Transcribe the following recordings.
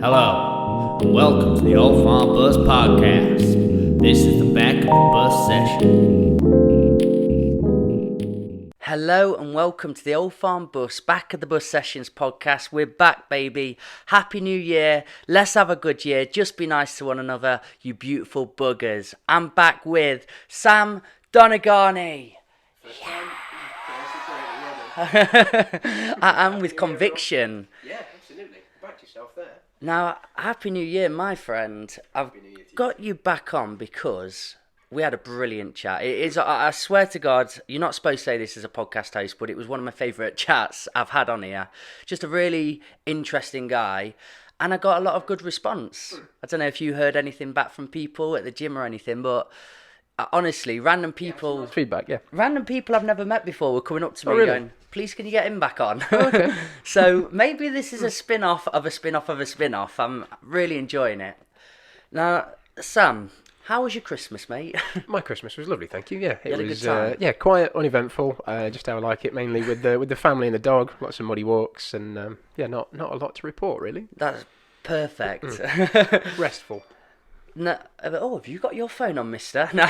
Hello, and welcome to the Old Farm Bus Podcast. This is the back of the bus session. Hello and welcome to the Old Farm Bus Back of the Bus Sessions podcast. We're back, baby. Happy New Year. Let's have a good year. Just be nice to one another, you beautiful buggers. I'm back with Sam Donegani. Yeah. I am with conviction. Yeah, absolutely. Back yourself there. Now, Happy New Year, my friend. I've got you back on because we had a brilliant chat. It is, I swear to God, you're not supposed to say this as a podcast host, but it was one of my favourite chats I've had on here. Just a really interesting guy. And I got a lot of good response. I don't know if you heard anything back from people at the gym or anything, but honestly, random people... Feedback, yeah. Random people I've never met before were coming up to me really? going, please can you get him back on? Oh, okay. So maybe this is a spin-off of a spin-off of a spin-off. I'm really enjoying it. Now, Sam, how was your Christmas, mate? My Christmas was lovely, thank you. Yeah, You it had a was good time? quiet, uneventful. Just how I like it, mainly with the family and the dog. Lots of muddy walks, and not a lot to report really. That's perfect. Restful. No, have you got your phone on, mister? No.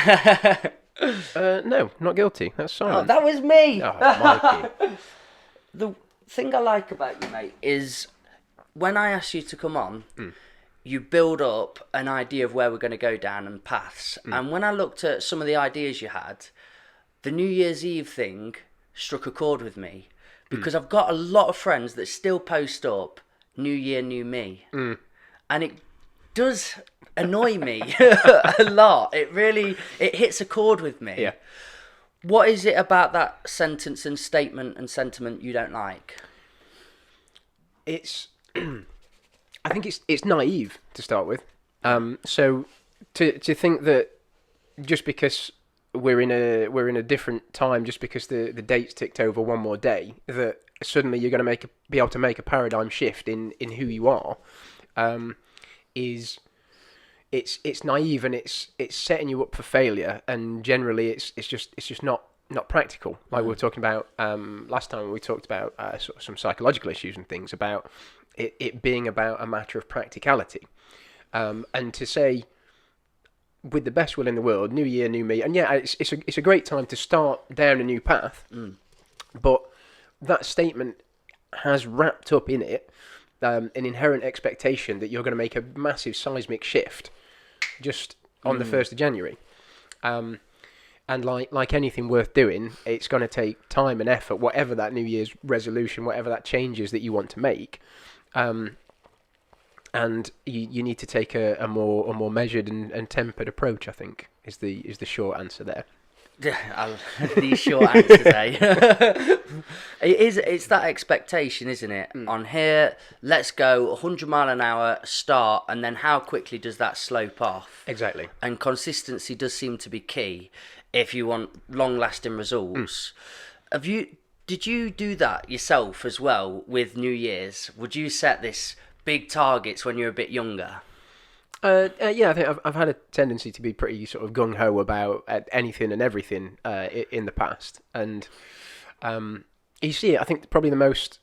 No, not guilty. That's Oh, silent. that was me. Oh, Mikey. The thing I like about you, mate, is when I ask you to come on, you build up an idea of where we're going to go down and paths. And when I looked at some of the ideas you had, the New Year's Eve thing struck a chord with me because I've got a lot of friends that still post up New Year, New Me. And it does annoy me a lot. It hits a chord with me. Yeah. What is it about that sentence and statement and sentiment you don't like? It's I think it's naive to start with. So to think that just because we're in a different time, just because the date's ticked over one more day, that suddenly you're going to be able to make a paradigm shift in who you are, is it's naive, and it's setting you up for failure, and generally it's just not practical. Like we were talking about last time, we talked about sort of some psychological issues and things about it being about a matter of practicality, and to say with the best will in the world, new year, new me, and yeah, it's a great time to start down a new path, but that statement has wrapped up in it an inherent expectation that you're going to make a massive seismic shift just on the 1st of January. And like anything worth doing, it's going to take time and effort, whatever that New Year's resolution, whatever that changes that you want to make. And you need to take a more measured and tempered approach, I think, is the short answer there. These short answers, eh? It's that expectation, isn't it? On here, let's go 100 mile an hour, start, and then how quickly does that slope off? Exactly. And consistency does seem to be key if you want long-lasting results. Did you do that yourself as well with New Year's? Would you set this big targets when you're a bit younger? Yeah, I think I've had a tendency to be pretty sort of gung-ho about anything and everything in the past, and you see it. I think probably the most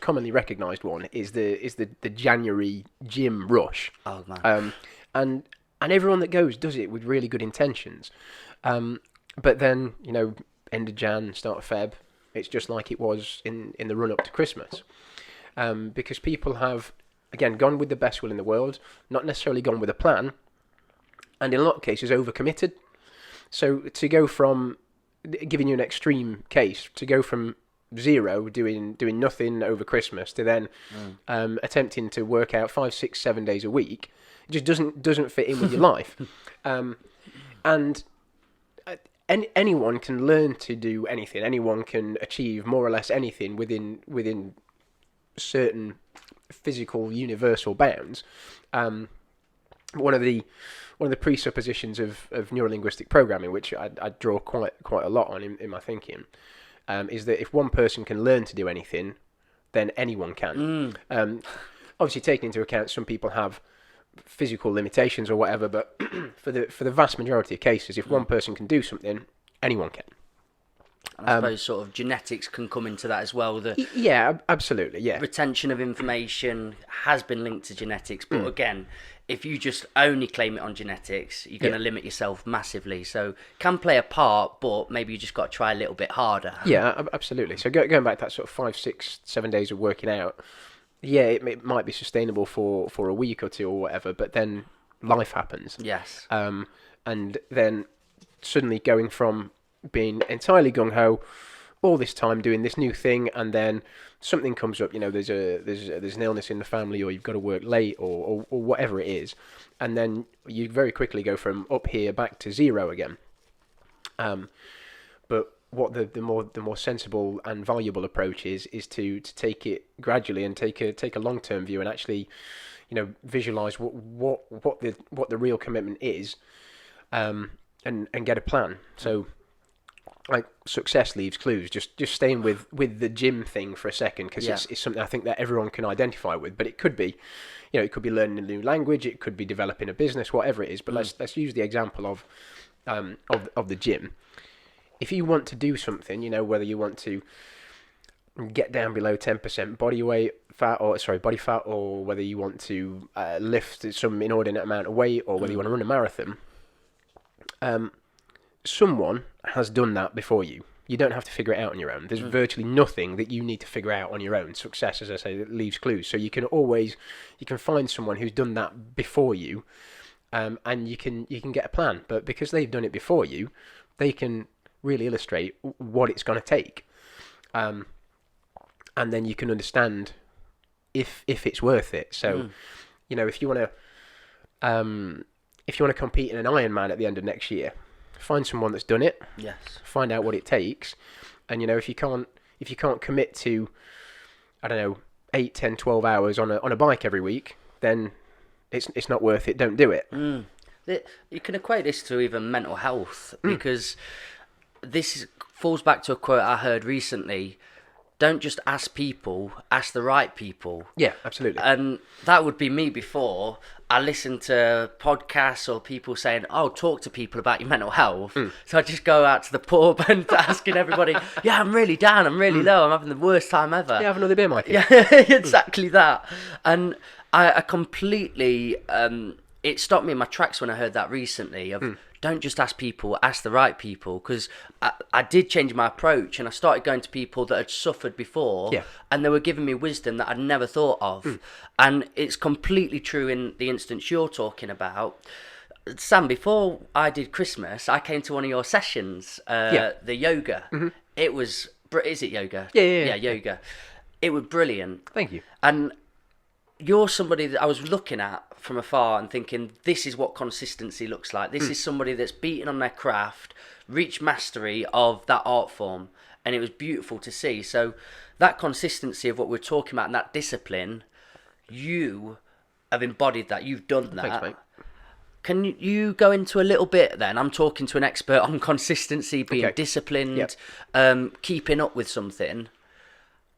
commonly recognised one is the January gym rush. Oh man! And everyone that goes does it with really good intentions, but then end of Jan, start of Feb, it's just like it was in the run up to Christmas, because people have, again, gone with the best will in the world, not necessarily gone with a plan, and in a lot of cases overcommitted. So to go from, giving you an extreme case, to go from zero, doing nothing over Christmas, to then attempting to work out 5, 6, 7 days a week, it just doesn't fit in with your life. And anyone can learn to do anything. Anyone can achieve more or less anything within certain physical universal bounds. One of the presuppositions of neurolinguistic programming, which I draw quite a lot on in my thinking, is that if one person can learn to do anything, then anyone can. Obviously, taking into account some people have physical limitations or whatever, but for the vast majority of cases, if one person can do something, anyone can. And I suppose sort of genetics can come into that as well. Yeah, absolutely, yeah. Retention of information has been linked to genetics, but again, if you just only claim it on genetics, you're going to limit yourself massively. So can play a part, but maybe you just got to try a little bit harder. Yeah, absolutely. So going back to that sort of 5, 6, 7 days of working out, yeah, it might be sustainable for a week or two or whatever, but then life happens. Yes. And then suddenly going from being entirely gung-ho all this time doing this new thing, and then something comes up, there's an illness in the family, or you've got to work late, or whatever it is, and then you very quickly go from up here back to zero again. But what the more sensible and valuable approach is to take it gradually and take a long-term view, and actually visualize what the real commitment is, and get a plan. So like success leaves clues. Just staying with the gym thing for a second, because it's something I think that everyone can identify with. But it could be, it could be learning a new language, it could be developing a business, whatever it is. But let's use the example of the gym. If you want to do something, whether you want to get down below 10% body fat, or whether you want to lift some inordinate amount of weight, or whether you want to run a marathon, someone has done that before you. You don't have to figure it out on your own. There's virtually nothing that you need to figure out on your own. Success, as I say, leaves clues. So you can find someone who's done that before you, and you can get a plan. But because they've done it before you, they can really illustrate what it's going to take, and then you can understand if it's worth it. So, if you want to compete in an Ironman at the end of next year, find someone that's done it. Yes. Find out what it takes, and if you can't commit to, I don't know, 8, 10, 12 hours on a bike every week, then it's not worth it. Don't do it. You can equate this to even mental health, because this falls back to a quote I heard recently. Don't just ask people, ask the right people. Yeah, absolutely. And that would be me before. I listened to podcasts or people saying, talk to people about your mental health. So I just go out to the pub and asking everybody, yeah, I'm really down, I'm really low, I'm having the worst time ever. Yeah, have another beer, Mikey. Yeah, exactly that. And I completely, it stopped me in my tracks when I heard that recently of, don't just ask people, ask the right people. Because I did change my approach, and I started going to people that had suffered before, and they were giving me wisdom that I'd never thought of. And it's completely true in the instance you're talking about. Sam, before I did Christmas, I came to one of your sessions, the yoga. It was, is it yoga? Yeah, yoga. It was brilliant. Thank you. And you're somebody that I was looking at from afar and thinking, this is what consistency looks like. This is somebody that's beaten on their craft, reached mastery of that art form, and it was beautiful to see. So that consistency of what we're talking about and that discipline, you have embodied that. You've done that. Thanks, mate. Can you go into a little bit then? I'm talking to an expert on consistency, being disciplined, keeping up with something.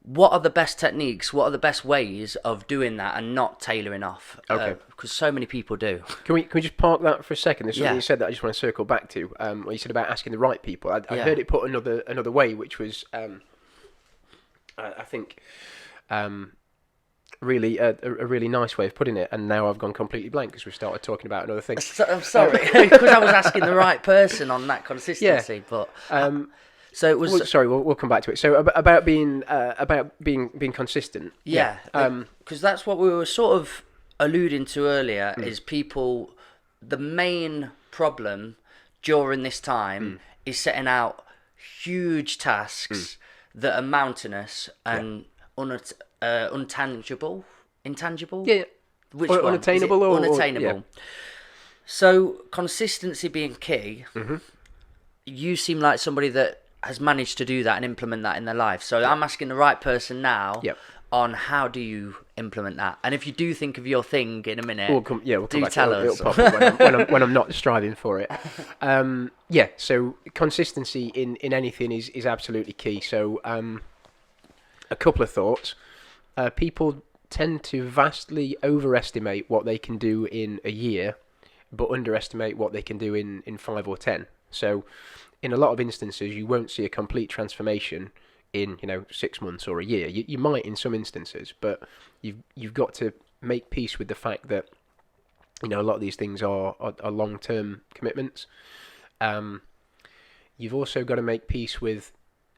What are the best techniques? What are the best ways of doing that and not tailoring off? Okay. Because so many people do. Can we just park that for a second? There's something you said that I just want to circle back to. What you said about asking the right people. I heard it put another way, which was, I think, really a really nice way of putting it. And now I've gone completely blank because we've started talking about another thing. I'm sorry, because I was asking the right person on that consistency, but. So it was. We'll come back to it. So about being consistent. Yeah, because that's what we were sort of alluding to earlier. Is people, the main problem during this time is setting out huge tasks that are mountainous and intangible. Yeah. Which or one? unattainable Is it or unattainable. Yeah. So consistency being key. You seem like somebody that has managed to do that and implement that in their life. So I'm asking the right person now on how do you implement that. And if you do think of your thing in a minute, we'll come back tell to it. us. It'll pop up when I'm not striving for it. So consistency in anything is absolutely key. So a couple of thoughts. People tend to vastly overestimate what they can do in a year, but underestimate what they can do in 5 or 10. So in a lot of instances, you won't see a complete transformation in 6 months or a year. You might in some instances, but you've got to make peace with the fact that a lot of these things are long-term commitments. You've also got to make peace with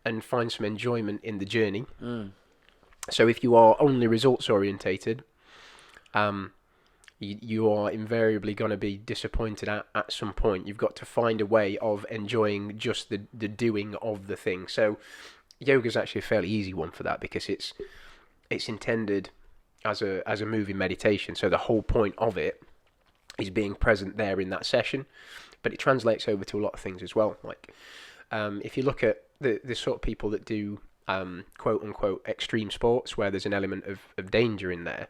and find some enjoyment in the journey. So if you are only results orientated, you are invariably going to be disappointed at some point. You've got to find a way of enjoying just the doing of the thing. So yoga is actually a fairly easy one for that, because it's intended as a moving meditation. So the whole point of it is being present there in that session, but it translates over to a lot of things as well. Like if you look at the sort of people that do quote unquote extreme sports where there's an element of danger in there,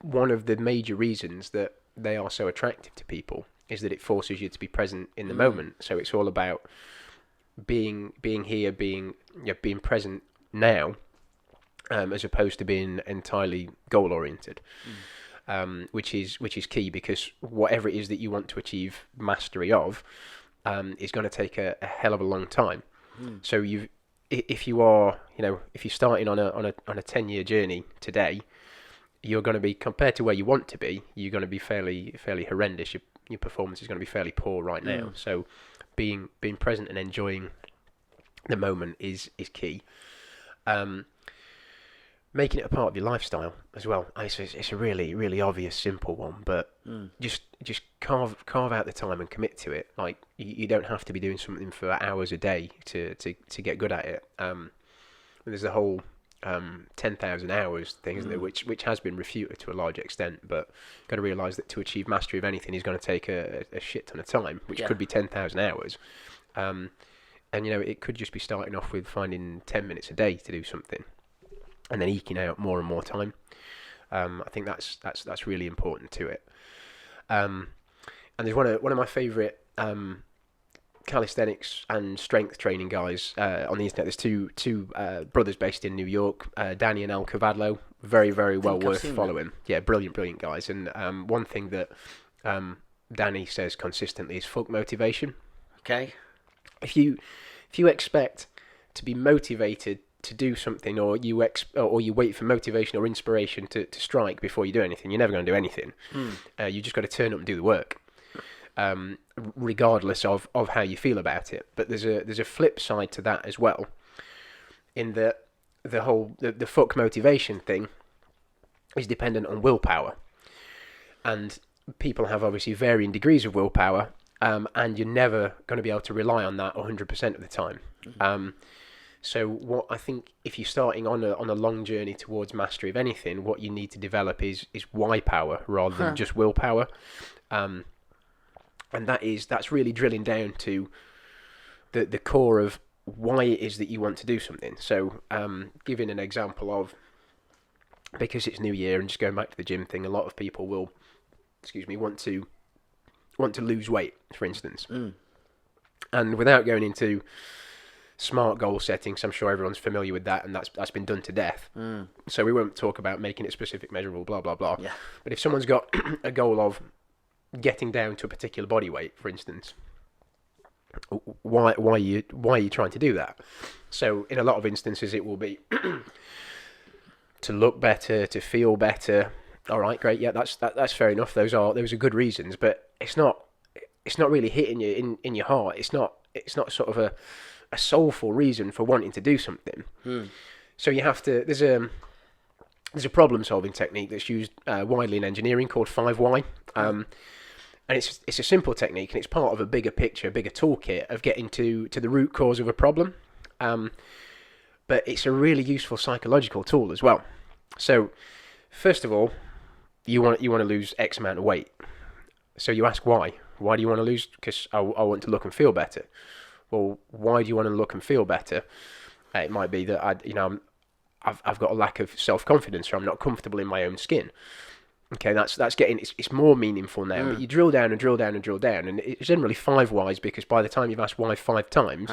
one of the major reasons that they are so attractive to people is that it forces you to be present in the moment. So it's all about being here, being present now, as opposed to being entirely goal oriented, which is key, because whatever it is that you want to achieve mastery of is going to take a hell of a long time. So if you're starting on a 10-year journey today, you're going to be, compared to where you want to be, you're going to be fairly horrendous. Your performance is going to be fairly poor right now. So being present and enjoying the moment is key. Making it a part of your lifestyle as well. It's a really, really obvious, simple one, but just carve out the time and commit to it. Like you don't have to be doing something for hours a day to get good at it. There's the whole 10,000 hours thing, isn't there, which has been refuted to a large extent, but got to realise that to achieve mastery of anything is going to take a shit ton of time, which could be 10,000 hours. And it could just be starting off with finding 10 minutes a day to do something, and then eking out more and more time. I think that's really important to it. And there's one of my favourite calisthenics and strength training guys on the internet. There's two brothers based in New York, Danny and Al Cavadlo. Very, very well worth following. Yeah, brilliant guys. And one thing that Danny says consistently is fuck motivation. Okay. If you expect to be motivated to do something, or you wait for motivation or inspiration to strike before you do anything, you're never going to do anything. You just got to turn up and do the work, regardless of how you feel about it. But there's a flip side to that as well, in that the fuck motivation thing is dependent on willpower, and people have obviously varying degrees of willpower, and you're never going to be able to rely on that 100% of the time. So what I think, if you're starting on a long journey towards mastery of anything, what you need to develop is why power rather than just willpower. And that's really drilling down to the core of why it is that you want to do something. So giving an example of, because it's New Year and just going back to the gym thing, a lot of people will, want to lose weight, for instance. And without going into smart goal settings, I'm sure everyone's familiar with that, and that's been done to death. So we won't talk about making it specific, measurable, blah blah blah. Yeah. But if someone's got a goal of getting down to a particular body weight, for instance, why are you trying to do that? So in a lot of instances, it will be to look better, to feel better. All right, great, yeah, that's fair enough. Those are good reasons, but it's not really hitting you in your heart. It's not sort of a soulful reason for wanting to do something. So you have to. There's a problem-solving technique that's used widely in engineering called 5 Why, and it's a simple technique, and it's part of a bigger picture, bigger toolkit of getting to the root cause of a problem. But it's a really useful psychological tool as well. So first of all, you want to lose X amount of weight. So you ask why. Why do you want to lose? Because I want to look and feel better. Well, why do you want to look and feel better? It might be that I've got a lack of self-confidence, or I'm not comfortable in my own skin. Okay, that's getting it's more meaningful now. But you drill down and drill down and drill down, and it's generally 5 whys, because by the time you've asked why 5 times,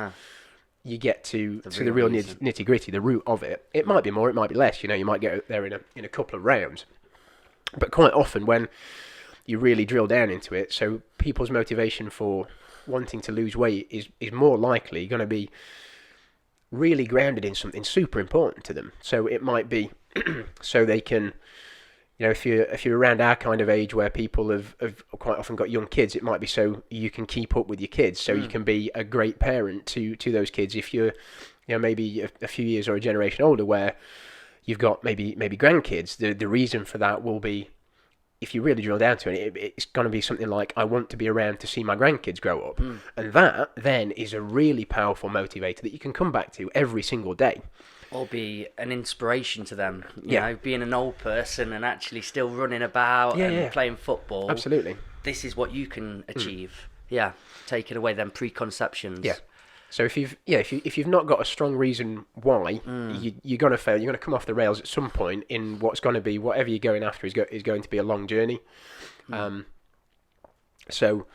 you get to the real nitty gritty, the root of it. It might be more, it might be less. You might get there in a couple of rounds, but quite often when you really drill down into it, so people's motivation for wanting to lose weight is more likely going to be really grounded in something super important to them. So it might be so they can, if you're around our kind of age where people have quite often got young kids, it might be so you can keep up with your kids, so you can be a great parent to those kids. If you're maybe a few years or a generation older where you've got maybe grandkids, the reason for that will be, if you really drill down to it, it's going to be something like, I want to be around to see my grandkids grow up. And that then is a really powerful motivator that you can come back to every single day. Or be an inspiration to them, you know, being an old person and actually still running about and playing football. Absolutely. This is what you can achieve. Yeah, taking away them preconceptions. Yeah. So if you've not got a strong reason why, you're gonna fail. You're gonna come off the rails at some point in what's going to be, whatever you're going after is going to be a long journey. So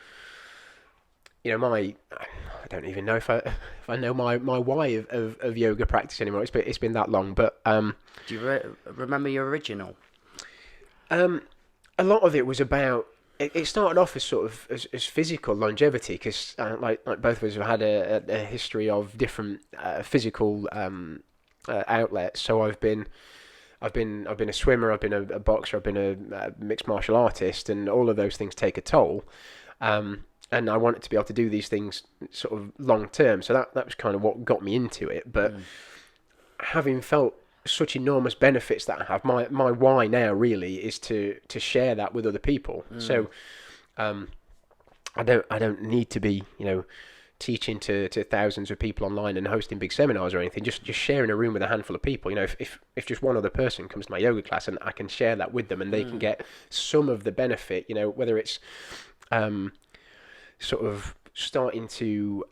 I don't even know if I know my why of yoga practice anymore. It's been that long, but do you remember your original? A lot of it was about. It started off as sort of as physical longevity, because like both of us have had a history of different physical outlets. So I've been a swimmer, I've been a boxer, I've been a mixed martial artist, and all of those things take a toll. And I wanted to be able to do these things sort of long term. So that was kind of what got me into it. But having felt such enormous benefits that I have, my why now really is to share that with other people. So I don't need to be teaching to thousands of people online and hosting big seminars or anything. Just sharing a room with a handful of people. If just one other person comes to my yoga class and I can share that with them, and they can get some of the benefit, whether it's sort of starting to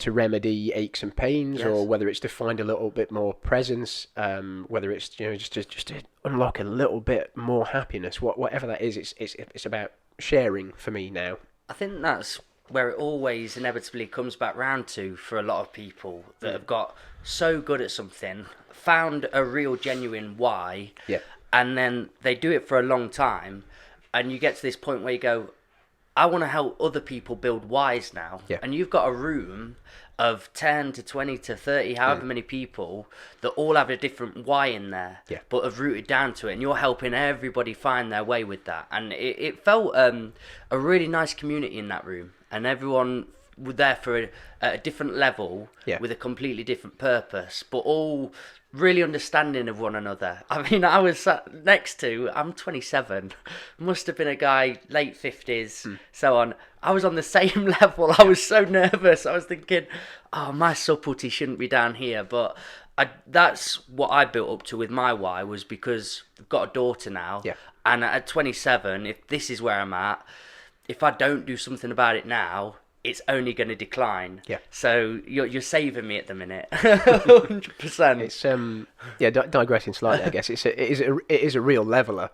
remedy aches and pains, or whether it's to find a little bit more presence, whether it's just to unlock a little bit more happiness, whatever that is, it's about sharing for me now. I think that's where it always inevitably comes back round to for a lot of people that have got so good at something, found a real genuine why, and then they do it for a long time, and you get to this point where you go, I want to help other people build whys now. And you've got a room of 10 to 20 to 30, however many people that all have a different why in there, but have rooted down to it, and you're helping everybody find their way with that. And it felt a really nice community in that room, and everyone were there for a different level with a completely different purpose, but all really understanding of one another. I mean, I was sat next to, I'm 27, must have been a guy late 50s, so on. I was on the same level. I was so nervous. I was thinking, oh, my subtlety shouldn't be down here. But that's what I built up to with my why, was because I've got a daughter now. And at 27, if this is where I'm at, if I don't do something about it now, it's only going to decline. So you're saving me at the minute. 100%. It's digressing slightly, I guess. It is a real leveler.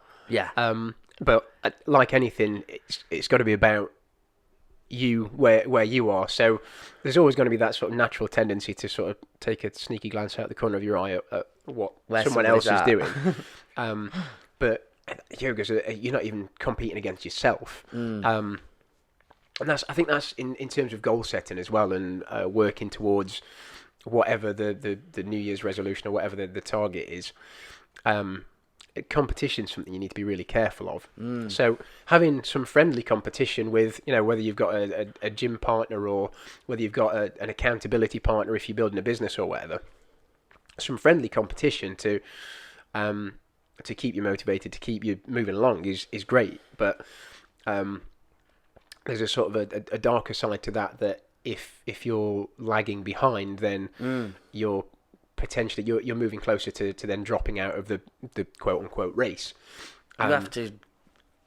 But like anything, it's got to be about you, where you are. So there's always going to be that sort of natural tendency to sort of take a sneaky glance out the corner of your eye at what someone else is doing. But yoga's you're not even competing against yourself. And I think that's in terms of goal setting as well, and working towards whatever the New Year's resolution or whatever the target is. Competition is something you need to be really careful of. So having some friendly competition with, whether you've got a gym partner or whether you've got an accountability partner if you're building a business or whatever, some friendly competition to keep you motivated, to keep you moving along is great. But there's a sort of a darker side to that if you're lagging behind, then you're potentially you're moving closer to then dropping out of the quote unquote race. You have to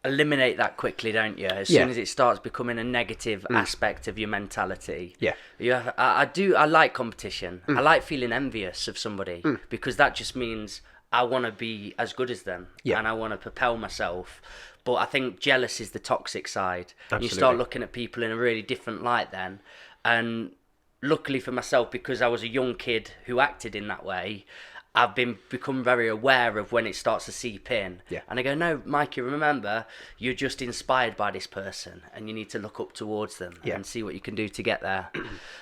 eliminate that quickly, don't you? As soon as it starts becoming a negative aspect of your mentality. I like competition. I like feeling envious of somebody, because that just means I want to be as good as them, and I want to propel myself. But I think jealous is the toxic side. Absolutely. You start looking at people in a really different light then. And luckily for myself, because I was a young kid who acted in that way, I've become very aware of when it starts to seep in. Yeah. And I go, no, Mikey, remember, you're just inspired by this person and you need to look up towards them and see what you can do to get there.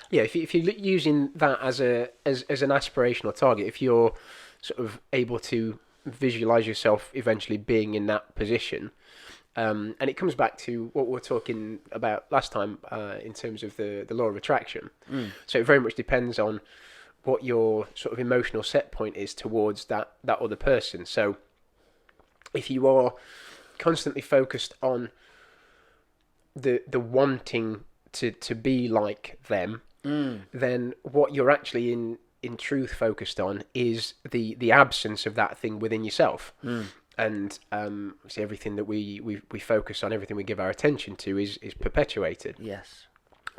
Yeah, if you're using that as an aspirational target, if you're sort of able to visualize yourself eventually being in that position, and it comes back to what we were talking about last time in terms of the law of attraction. So it very much depends on what your sort of emotional set point is towards that other person. So if you are constantly focused on the wanting to be like them, then what you're actually in truth focused on is the absence of that thing within yourself. And see, everything that we focus on, everything we give our attention to is perpetuated. Yes.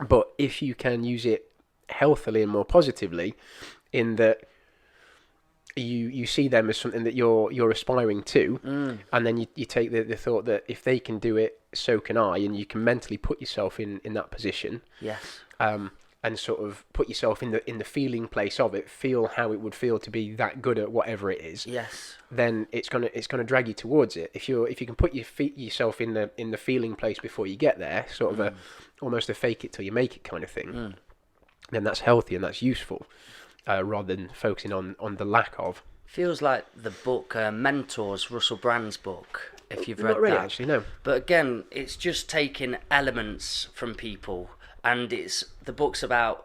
But if you can use it healthily and more positively, in that you see them as something that you're aspiring to, and then you take the thought that if they can do it, so can I, and you can mentally put yourself in that position. Yes. And sort of put yourself in the feeling place of it, feel how it would feel to be that good at whatever it is. Yes. Then it's gonna drag you towards it. If you can put yourself in the feeling place before you get there, sort of almost a fake it till you make it kind of thing. Then that's healthy and that's useful, rather than focusing on the lack of. Feels like the book Mentors, Russell Brand's book, if you've read Not really, that. actually, no. But again, it's just taking elements from people, and the book's about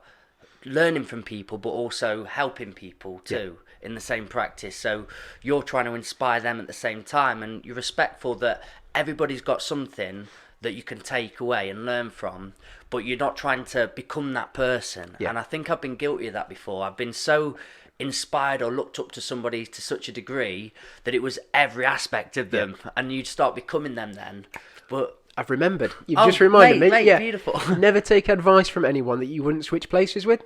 learning from people, but also helping people too in the same practice. So you're trying to inspire them at the same time, and you're respectful that everybody's got something that you can take away and learn from, but you're not trying to become that person. And I think I've been guilty of that before. I've been so inspired or looked up to somebody to such a degree that it was every aspect of them, and you'd start becoming them then. But I've remembered. You've just reminded me. Mate, beautiful. Never take advice from anyone that you wouldn't switch places with.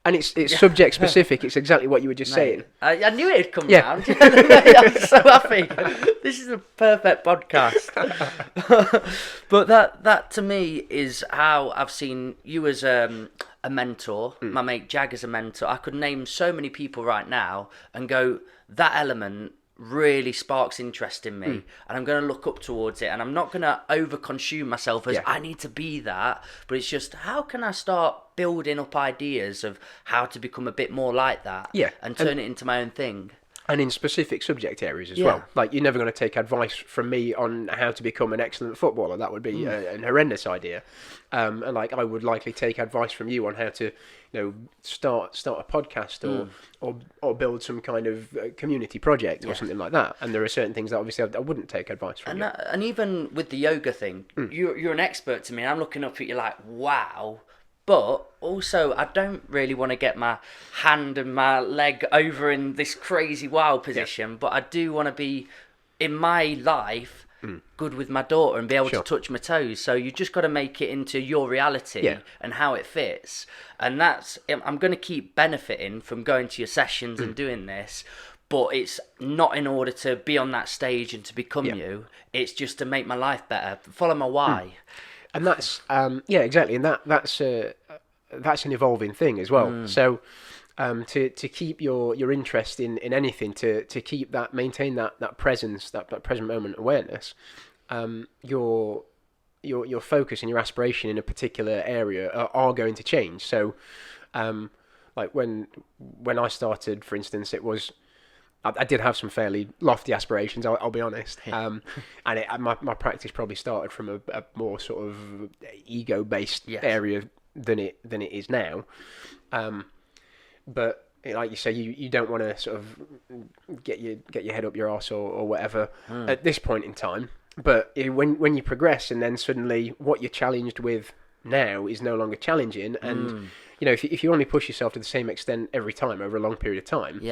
And it's subject specific. It's exactly what you were just saying. I knew it'd come round. I'm so happy. This is a perfect podcast. But that to me is how I've seen you as a mentor. My mate Jag as a mentor. I could name so many people right now and go, that element really sparks interest in me, and I'm going to look up towards it, and I'm not going to overconsume myself as I need to be that, but it's just, how can I start building up ideas of how to become a bit more like that, and turn it into my own thing. And in specific subject areas as well. Like, you're never going to take advice from me on how to become an excellent footballer. That would be an horrendous idea. And like, I would likely take advice from you on how to, start a podcast or build some kind of community project or something like that. And there are certain things that obviously I wouldn't take advice from you. And even with the yoga thing, you're an expert to me. I'm looking up at you like, wow. But also, I don't really want to get my hand and my leg over in this crazy wild position, but I do want to be, in my life, good with my daughter and be able to touch my toes. So you just got to make it into your reality and how it fits. And I'm going to keep benefiting from going to your sessions and doing this, but it's not in order to be on that stage and to become you. It's just to make my life better, follow my why. And that's exactly, and that's an evolving thing as well. So to keep your interest in anything, to keep that, maintain that presence, that present moment awareness, your focus and your aspiration in a particular area are going to change. So like when I started, for instance, it was, I did have some fairly lofty aspirations, I'll be honest. And my practice probably started from a more sort of ego-based area than it is now. But like you say, you don't want to sort of get your head up your arse or whatever at this point in time. But when you progress, and then suddenly what you're challenged with now is no longer challenging, and if you only push yourself to the same extent every time over a long period of time,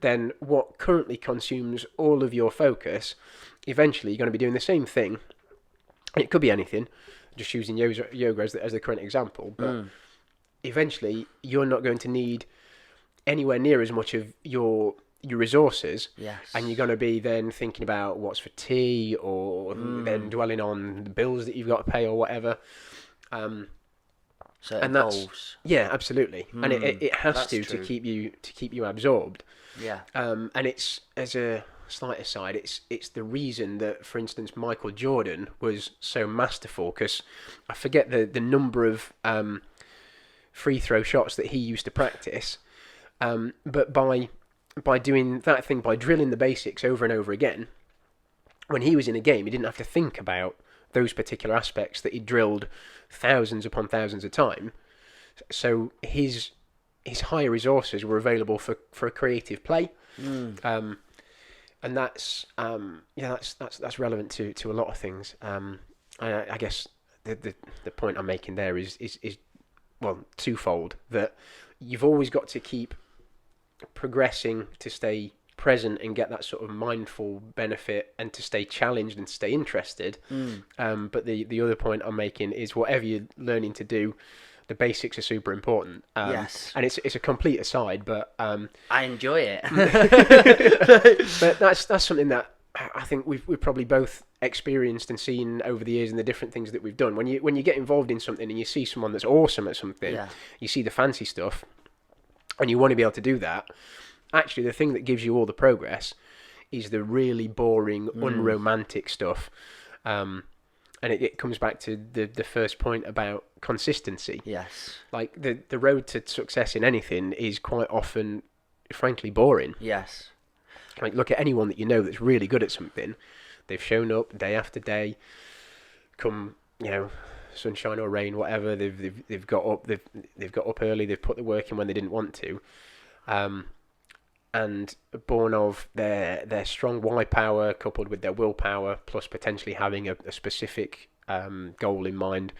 then what currently consumes all of your focus, eventually you're going to be doing the same thing. And it could be anything, just using yoga as the current example, but eventually you're not going to need anywhere near as much of your resources, and you're going to be then thinking about what's for tea, or then dwelling on the bills that you've got to pay or whatever. So it evolves. Absolutely, and it has to keep you absorbed. Yeah. And it's, as a slight aside, it's the reason that, for instance, Michael Jordan was so masterful, because I forget the number of free throw shots that he used to practice, but by doing that thing, by drilling the basics over and over again, when he was in a game, he didn't have to think about those particular aspects that he drilled thousands upon thousands of time. So his higher resources were available for a creative play. And that's relevant to a lot of things. I guess the point I'm making there is well, twofold, that you've always got to keep progressing to stay present and get that sort of mindful benefit, and to stay challenged and stay interested. But the other point I'm making is, whatever you're learning to do, the basics are super important. Yes. And it's a complete aside, but I enjoy it. but that's something that I think we've probably both experienced and seen over the years in the different things that we've done. When you get involved in something and you see someone that's awesome at something, you see the fancy stuff, and you want to be able to do that. Actually, the thing that gives you all the progress is the really boring, unromantic stuff. And it comes back to the first point about consistency. Yes. Like, the road to success in anything is quite often, frankly, boring. Yes. Like, look at anyone that you know that's really good at something. They've shown up day after day, come, sunshine or rain, whatever. They've got up. They've got up early. They've put the work in when they didn't want to. And born of their strong why power coupled with their willpower, plus potentially having a specific goal in mind,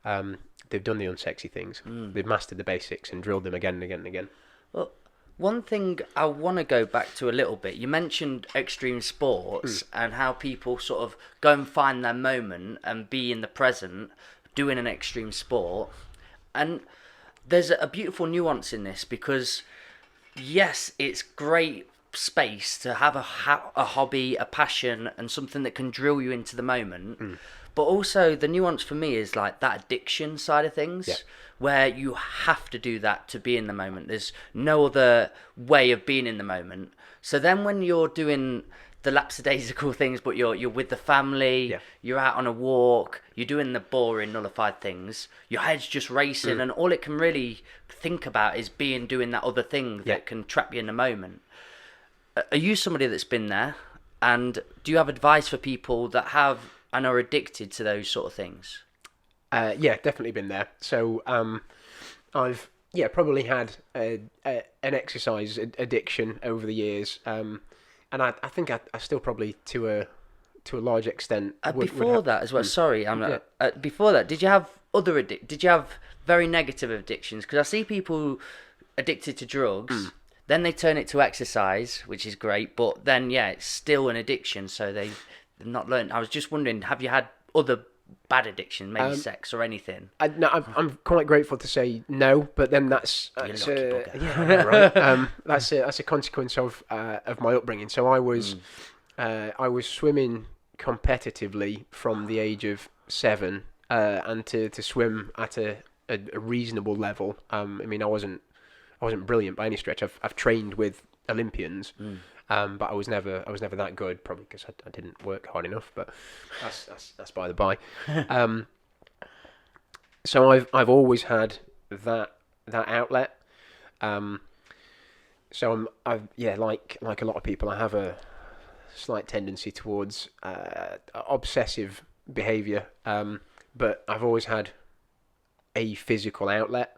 they've done the unsexy things. They've mastered the basics and drilled them again and again and again. Well, one thing I want to go back to a little bit, you mentioned extreme sports and how people sort of go and find their moment and be in the present doing an extreme sport. And there's a beautiful nuance in this, because yes, it's great space to have a hobby, a passion, and something that can drill you into the moment. But also the nuance for me is like that addiction side of things, where you have to do that to be in the moment. There's no other way of being in the moment. So then when you're doing the lapsadaisical things, but you're with the family, you're out on a walk, you're doing the boring, nullified things, your head's just racing, and all it can really think about is doing that other thing that can trap you in the moment. Are you somebody that's been there? And do you have advice for people that have and are addicted to those sort of things? Yeah, definitely been there. So I've probably had an exercise addiction over the years. And I think I still probably to a large extent. Before that as well. Sorry, before that, did you have Did you have very negative addictions? Because I see people addicted to drugs, then they turn it to exercise, which is great, but then it's still an addiction. So they've not learned. I was just wondering, have you had other bad addiction, maybe sex or anything? I'm quite grateful to say no, but then that's lucky bugger. I know, right? That's a consequence of my upbringing. So I was swimming competitively from the age of 7, and to swim at a reasonable level. I mean, I wasn't brilliant by any stretch. I've trained with Olympians. But I was never that good, probably because I didn't work hard enough. But that's by the by. So I've always had that outlet. So I've like a lot of people, I have a slight tendency towards obsessive behaviour. But I've always had a physical outlet.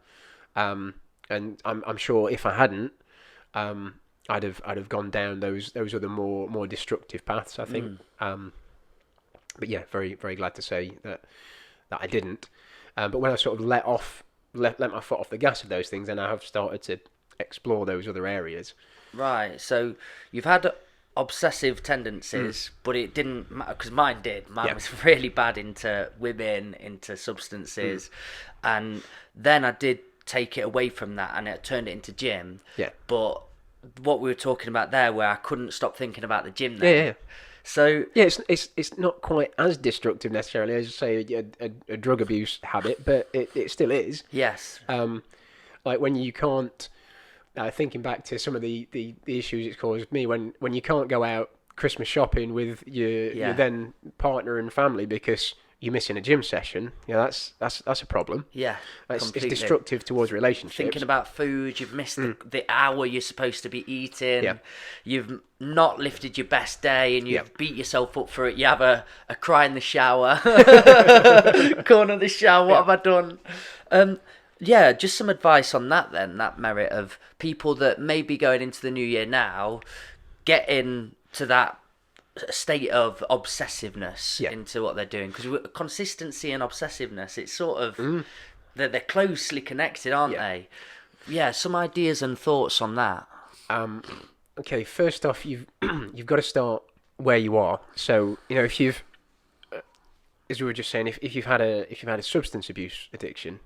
And I'm sure if I hadn't, I'd have gone down those other more destructive paths, I think. But yeah, very very glad to say that I didn't. But when I sort of let my foot off the gas of those things, then I have started to explore those other areas. Right. So you've had obsessive tendencies, but it didn't matter, because mine did. Mine was really bad into women, into substances, and then I did take it away from that, and it turned it into gym. Yeah. But what we were talking about there, where I couldn't stop thinking about the gym then. Yeah. So it's not quite as destructive necessarily as, say, a drug abuse habit, but it still is. Yes. Like when you can't thinking back to some of the issues it's caused me when you can't go out Christmas shopping with your then partner and family because you're missing a gym session. That's a problem. Yeah, it's destructive towards relationships. Thinking about food, you've missed the hour you're supposed to be eating. Yeah. You've not lifted your best day, and you've beat yourself up for it. You have a cry in the shower, corner of the shower. What have I done? Just some advice on that then. That merit of people that may be going into the new year now, get into that state of obsessiveness into what they're doing, because consistency and obsessiveness, it's sort of they're closely connected, aren't they? Some ideas and thoughts on that. Okay, first off, you've got to start where you are. So if you've, as we were just saying, if you've had a substance abuse addiction,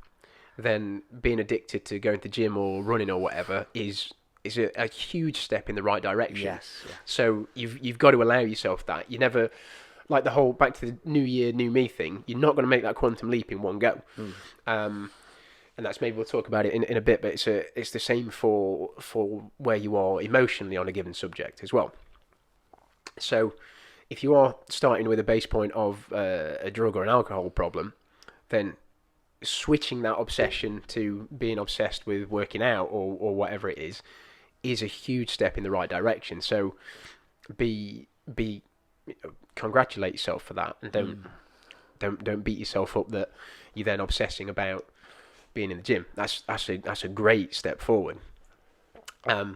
then being addicted to going to the gym or running or whatever is a huge step in the right direction. Yes. Yeah. So you've got to allow yourself that. You never, like the whole back to the new year, new me thing, you're not going to make that quantum leap in one go. And that's, maybe we'll talk about it in a bit, but it's the same for where you are emotionally on a given subject as well. So if you are starting with a base point of a drug or an alcohol problem, then switching that obsession to being obsessed with working out or whatever it is a huge step in the right direction. So congratulate yourself for that, and don't beat yourself up that you're then obsessing about being in the gym. That's a great step forward. But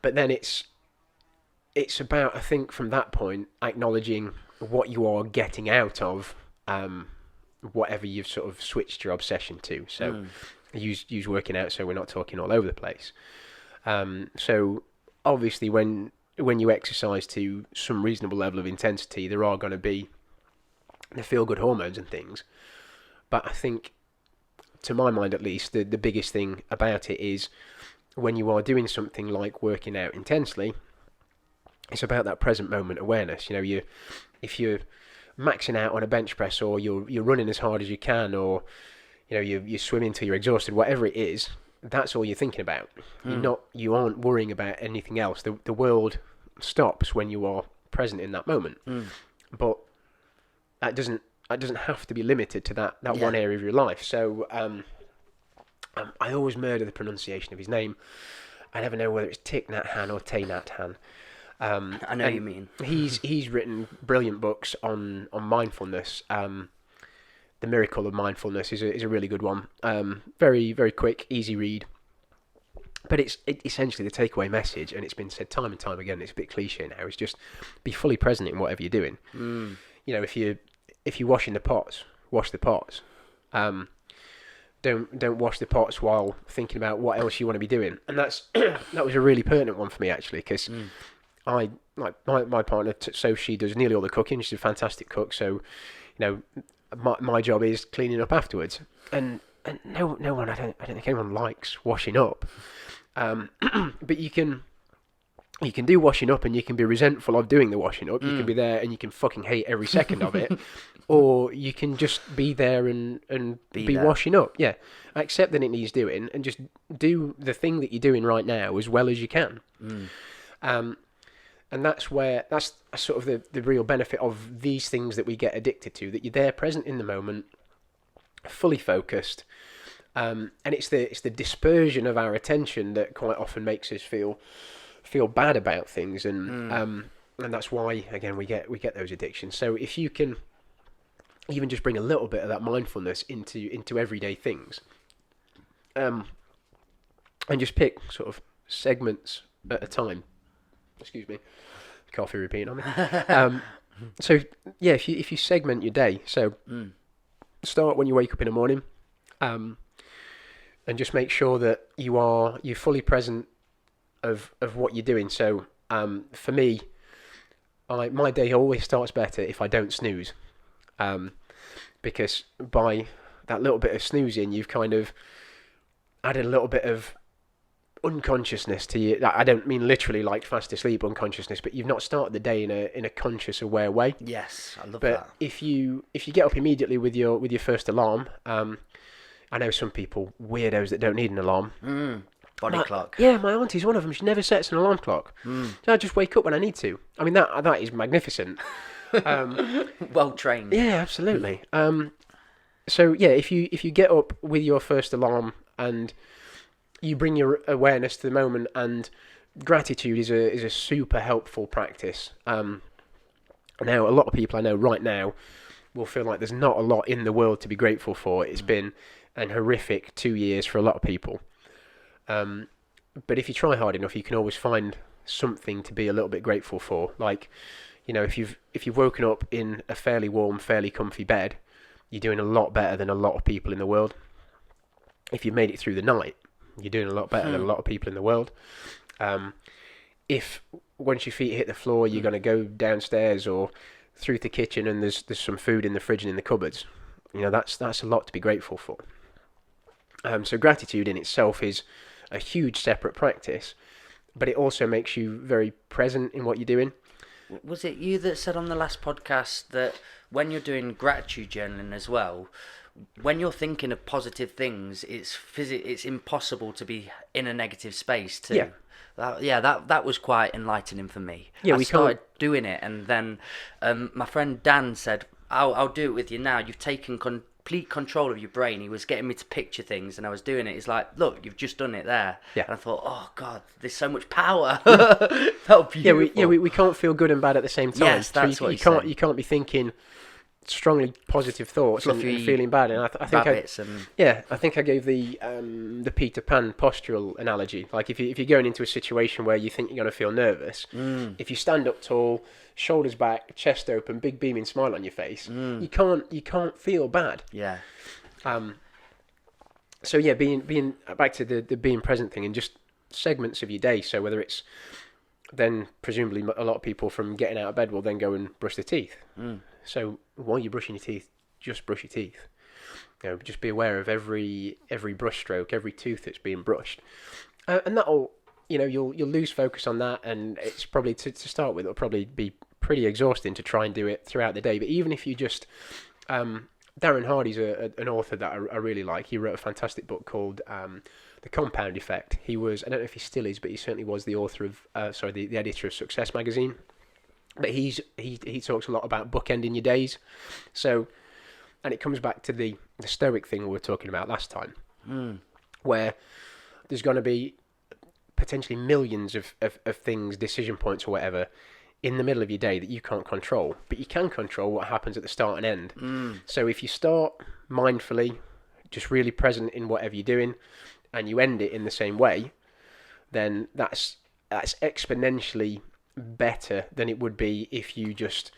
then it's about, I think, from that point, acknowledging what you are getting out of whatever you've sort of switched your obsession to. So use working out, so we're not talking all over the place. So obviously when you exercise to some reasonable level of intensity, there are going to be the feel-good hormones and things. But I think, to my mind at least, the biggest thing about it is when you are doing something like working out intensely, it's about that present moment awareness. If you're maxing out on a bench press, or you're running as hard as you can, or you're swimming till you're exhausted, whatever it is, that's all you're thinking about. You aren't worrying about anything else. The world stops when you are present in that moment. But that doesn't have to be limited to that one area of your life. So I always murder the pronunciation of his name. I never know whether it's Thich Nhat Hanh or Thich Nhat Hanh. I know you mean. He's written brilliant books on mindfulness. The Miracle of Mindfulness is a really good one. Very, very quick, easy read. But it's essentially the takeaway message, and it's been said time and time again. It's a bit cliche now. It's just be fully present in whatever you're doing. If you're washing the pots, wash the pots. Don't wash the pots while thinking about what else you want to be doing. And that was a really pertinent one for me, actually, because my partner, so she does nearly all the cooking. She's a fantastic cook. So, my job is cleaning up afterwards. And no one, I don't think anyone likes washing up. But you can do washing up, and you can be resentful of doing the washing up. You can be there and you can fucking hate every second of it. Or you can just be there and be washing up. Yeah. Accept that it needs doing, and just do the thing that you're doing right now as well as you can. And that's sort of the real benefit of these things that we get addicted to, that you're there present in the moment, fully focused. And it's the dispersion of our attention that quite often makes us feel bad about things, and that's why, again, we get those addictions. So if you can even just bring a little bit of that mindfulness into everyday things, and just pick sort of segments at a time. Excuse me, coffee repeating on me. So yeah, if you segment your day, so start when you wake up in the morning, and just make sure that you're fully present of what you're doing. So for me, my day always starts better if I don't snooze, because by that little bit of snoozing, you've kind of added a little bit of unconsciousness to you. I don't mean literally like fast asleep unconsciousness, but you've not started the day in a conscious, aware way. Yes, I love that. But if you get up immediately with your first alarm, I know some people, weirdos that don't need an alarm. Body clock. Yeah, my auntie's one of them. She never sets an alarm clock. So I just wake up when I need to. I mean, that is magnificent. Well trained. Yeah, absolutely. So yeah, if you get up with your first alarm and you bring your awareness to the moment, and gratitude is a super helpful practice. Now, a lot of people I know right now will feel like there's not a lot in the world to be grateful for. It's been an horrific 2 years for a lot of people. But if you try hard enough, you can always find something to be a little bit grateful for. Like, if you've woken up in a fairly warm, fairly comfy bed, you're doing a lot better than a lot of people in the world. If you've made it through the night, you're doing a lot better than a lot of people in the world. If once your feet hit the floor, you're going to go downstairs or through the kitchen and there's some food in the fridge and in the cupboards, that's a lot to be grateful for. So gratitude in itself is a huge separate practice, but it also makes you very present in what you're doing. Was it you that said on the last podcast that when you're doing gratitude journaling as well, when you're thinking of positive things, it's impossible to be in a negative space too. Yeah. That was quite enlightening for me. Yeah, I started doing it, and then my friend Dan said, I'll do it with you now. You've taken complete control of your brain. He was getting me to picture things, and I was doing it. He's like, look, you've just done it there. Yeah. And I thought, oh God, there's so much power. Felt beautiful. We can't feel good and bad at the same time. Yes, that's what you can't be thinking strongly positive thoughts and feeling bad. And I think I gave the Peter Pan postural analogy. Like if you're going into a situation where you think you're going to feel nervous, if you stand up tall, shoulders back, chest open, big beaming smile on your face, you can't feel bad. Yeah. So yeah, being back to the being present thing, and just segments of your day. So whether it's then presumably a lot of people from getting out of bed will then go and brush their teeth. So while you're brushing your teeth, just brush your teeth. Just be aware of every brush stroke, every tooth that's being brushed, and that'll you'll lose focus on that, and it's probably to start with, it'll probably be pretty exhausting to try and do it throughout the day. But even if you just Darren Hardy's an author that I really like. He wrote a fantastic book called The Compound Effect. He was, I don't know if he still is, but he certainly was the author of the editor of Success magazine. But he talks a lot about bookending your days. So, and it comes back to the Stoic thing we were talking about last time, where there's going to be potentially millions of things, decision points or whatever, in the middle of your day that you can't control, but you can control what happens at the start and end. So if you start mindfully, just really present in whatever you're doing, and you end it in the same way, then that's exponentially better than it would be if you just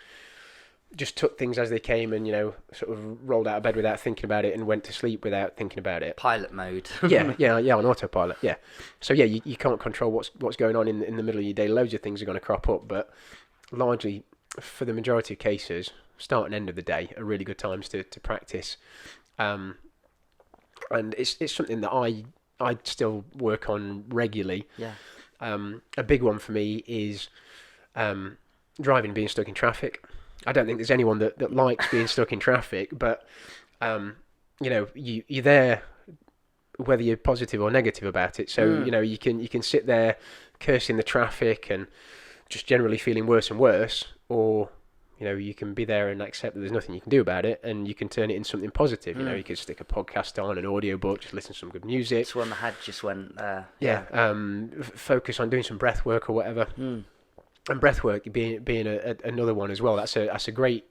took things as they came and sort of rolled out of bed without thinking about it and went to sleep without thinking about it. Pilot mode. yeah, on autopilot. Yeah. So yeah, you can't control what's going on in the middle of your day. Loads of things are going to crop up, but largely, for the majority of cases, start and end of the day are really good times to practice. And it's something that I still work on regularly. Yeah. A big one for me is driving, being stuck in traffic. I don't think there's anyone that likes being stuck in traffic, but you're there whether you're positive or negative about it. So you can sit there cursing the traffic and just generally feeling worse and worse, or you can be there and accept that there's nothing you can do about it, and you can turn it into something positive. You could stick a podcast on, an audiobook, just listen to some good music. That's when my head just went there. Focus on doing some breath work or whatever. And breath work being another one as well. That's a great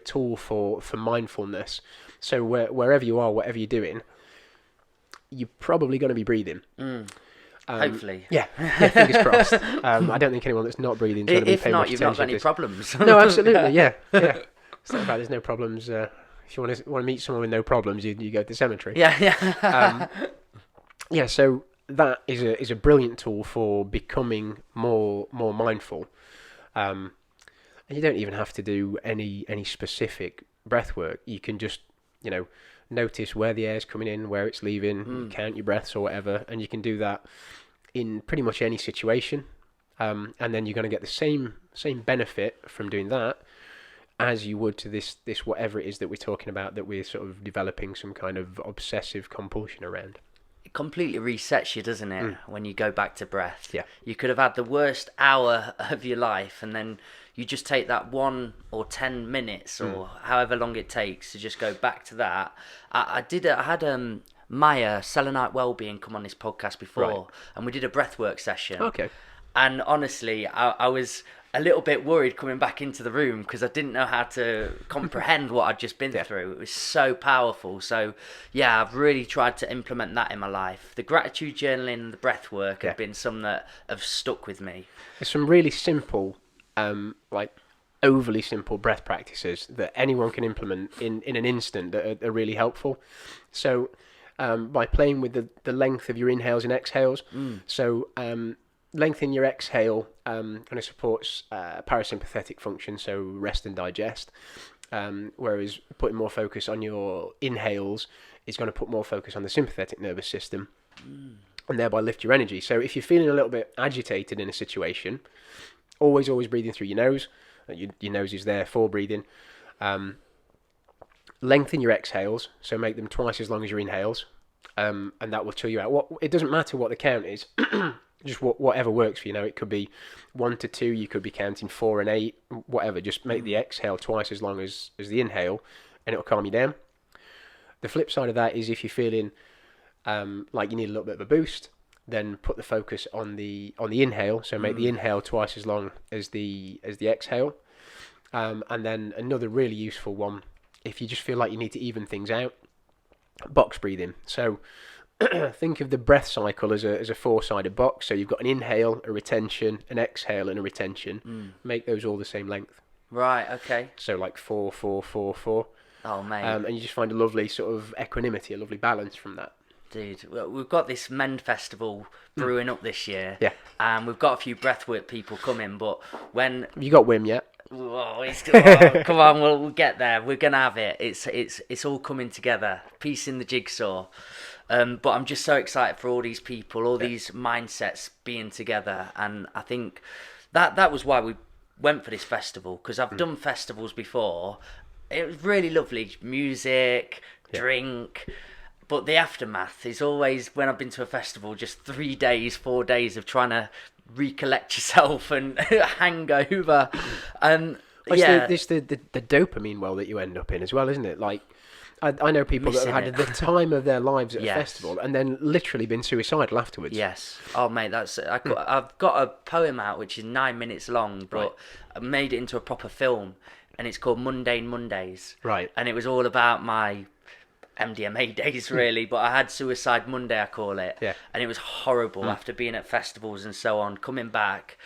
tool for mindfulness. So wherever you are, whatever you're doing, you're probably going to be breathing. Hopefully. Yeah, fingers crossed. I don't think anyone that's not breathing is going to be paying much attention. If not, you've not got any problems. No, absolutely, yeah. It's not about there's no problems. If you want to meet someone with no problems, you go to the cemetery. Yeah. So that is a brilliant tool for becoming more mindful. And you don't even have to do any specific breath work. You can just notice where the air's coming in, where it's leaving, count your breaths or whatever, and you can do that in pretty much any situation. And then you're going to get the same benefit from doing that as you would to this whatever it is that we're talking about, that we're sort of developing some kind of obsessive compulsion around. it completely resets you, doesn't it? When you go back to breath. Yeah. You could have had the worst hour of your life, and then you just take that 1 or 10 minutes or however long it takes to just go back to that. I had Maya Selenite Wellbeing come on this podcast before, and we did a breathwork session. Okay. And honestly, I was a little bit worried coming back into the room because I didn't know how to comprehend what I'd just been through. It was so powerful. So, yeah, I've really tried to implement that in my life. The gratitude journaling and the breath work have been some that have stuck with me. There's some really simple, like overly simple breath practices that anyone can implement in an instant that are really helpful. So, by playing with the length of your inhales and exhales. So, lengthen your exhale kind of supports parasympathetic function, so rest and digest, whereas putting more focus on your inhales is going to put more focus on the sympathetic nervous system and thereby lift your energy. So if you're feeling a little bit agitated in a situation, always breathing through your nose. Your nose is there for breathing. Lengthen your exhales, so make them twice as long as your inhales, and that will chill you out. It doesn't matter what the count is. Just whatever works for you. It could be 1 to 2. You could be counting 4 and 8. Whatever. Just make the exhale twice as long as the inhale, and it'll calm you down. The flip side of that is if you're feeling like you need a little bit of a boost, then put the focus on the inhale. So make the inhale twice as long as the exhale. And then another really useful one, if you just feel like you need to even things out, box breathing. So think of the breath cycle as a 4-sided box. So you've got an inhale, a retention, an exhale, and a retention. Make those all the same length. Right, okay. So like 4, 4, 4, 4. Oh, mate. And you just find a lovely sort of equanimity, a lovely balance from that. Dude, well, we've got this Mend Festival brewing up this year. Yeah. And we've got a few breathwork people coming, but when... Have you got Wim yet? Oh, come on, we'll get there. We're going to have it. It's all coming together. Piece in the jigsaw. But I'm just so excited for all these people, all these mindsets being together. And I think that was why we went for this festival, because I've done festivals before. It was really lovely. Music, drink. But the aftermath is always, when I've been to a festival, just 3 days, 4 days of trying to recollect yourself and hangover. And it's the dopamine well that you end up in as well, isn't it? Like, I know people that have had the time of their lives at a festival and then literally been suicidal afterwards. Yes. Oh, mate, I've got a poem out which is 9 minutes long, but I made it into a proper film, and it's called Mundane Mondays. Right. And it was all about my MDMA days, really, but I had Suicide Monday, I call it. Yeah. And it was horrible after being at festivals and so on. Coming back,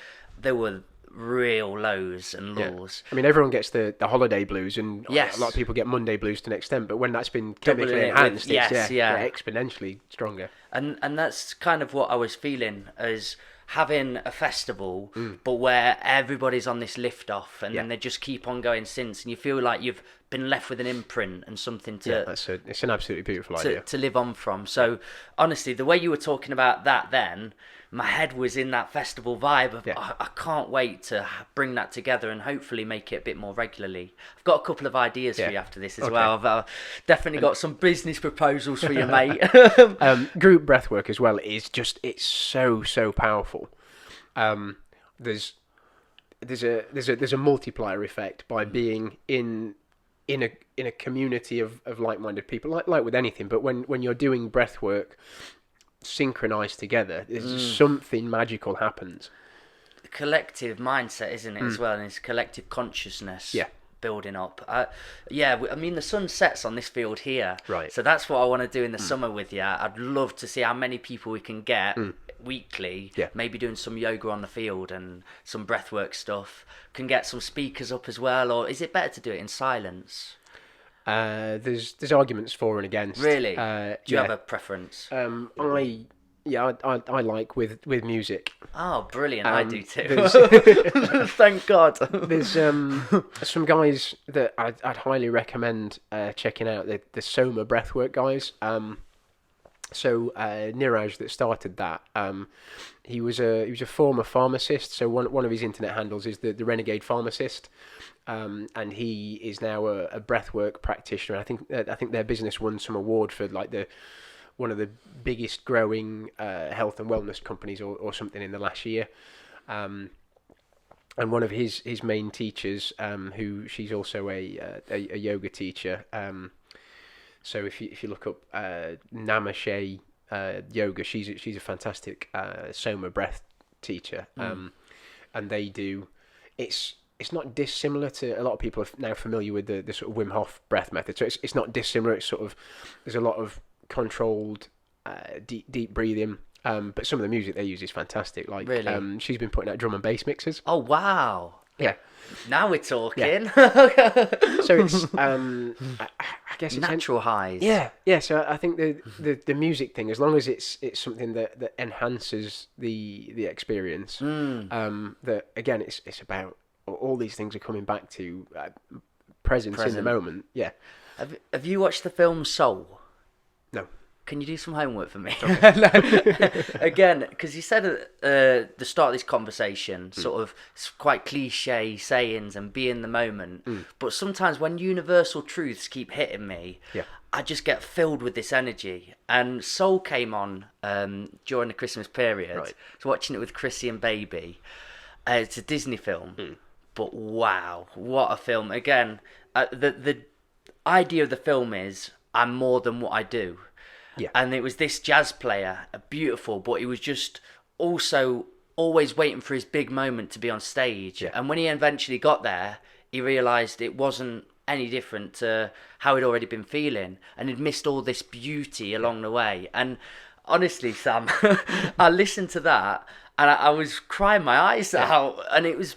there were real lows and lows. Yeah. I mean, everyone gets the holiday blues, and a lot of people get Monday blues to an extent, but when that's been chemically enhanced, it's exponentially stronger. And that's kind of what I was feeling, as having a festival, but where everybody's on this lift off, and then they just keep on going since, and you feel like you've been left with an imprint and something to it's an absolutely beautiful idea to live on from. So honestly, the way you were talking about that, then my head was in that festival vibe of I can't wait to bring that together and hopefully make it a bit more regularly. I've got a couple of ideas for you after this as well. I've definitely got some business proposals for you, mate. Group breathwork as well is just, it's so powerful. There's a multiplier effect by being in a community of like-minded people, like with anything, but when you're doing breath work synchronized together, there's something magical happens. The collective mindset, isn't it, as well, and it's collective consciousness building up. I mean, the sun sets on this field here, right? So that's what I want to do in the summer with you. I'd love to see how many people we can get weekly, maybe doing some yoga on the field and some breathwork stuff. Can get some speakers up as well, or is it better to do it in silence? There's arguments for and against. Really? Do you have a preference? I like with music. Oh, brilliant! I do too. Thank God. There's some guys that I'd highly recommend checking out. The Soma Breathwork guys. So Niraj that started that, he was a former pharmacist. So one of his internet handles is the Renegade Pharmacist, and he is now a breathwork practitioner. I think their business won some award for like one of the biggest growing health and wellness companies or something in the last year. And one of his main teachers, who she's also a yoga teacher. So if you look up Namaste yoga, she's a fantastic Soma breath teacher. And they do, it's not dissimilar to, a lot of people are now familiar with the sort of Wim Hof breath method. So it's not dissimilar. It's sort of, there's a lot of controlled deep breathing. But some of the music they use is fantastic. Like, really? She's been putting out drum and bass mixes. Oh, wow. Yeah. Now we're talking. Yeah. So it's, I guess it's natural highs. Yeah. So I think the music thing, as long as it's something that enhances the experience, that again, it's about, all these things are coming back to presence in the moment. Yeah. Have you watched the film Soul? No. Can you do some homework for me? Okay. Again, because you said at the start of this conversation, sort of quite cliche sayings and be in the moment. But sometimes when universal truths keep hitting me, I just get filled with this energy. And Soul came on during the Christmas period. Right. So watching it with Chrissy and Baby. It's a Disney film. But wow, what a film. Again, the idea of the film is I'm more than what I do. Yeah. And it was this jazz player, beautiful, but he was just also always waiting for his big moment to be on stage. Yeah. And when he eventually got there, he realised it wasn't any different to how he'd already been feeling, and he'd missed all this beauty along the way. And honestly, Sam, I listened to that and I was crying my eyes out, and it was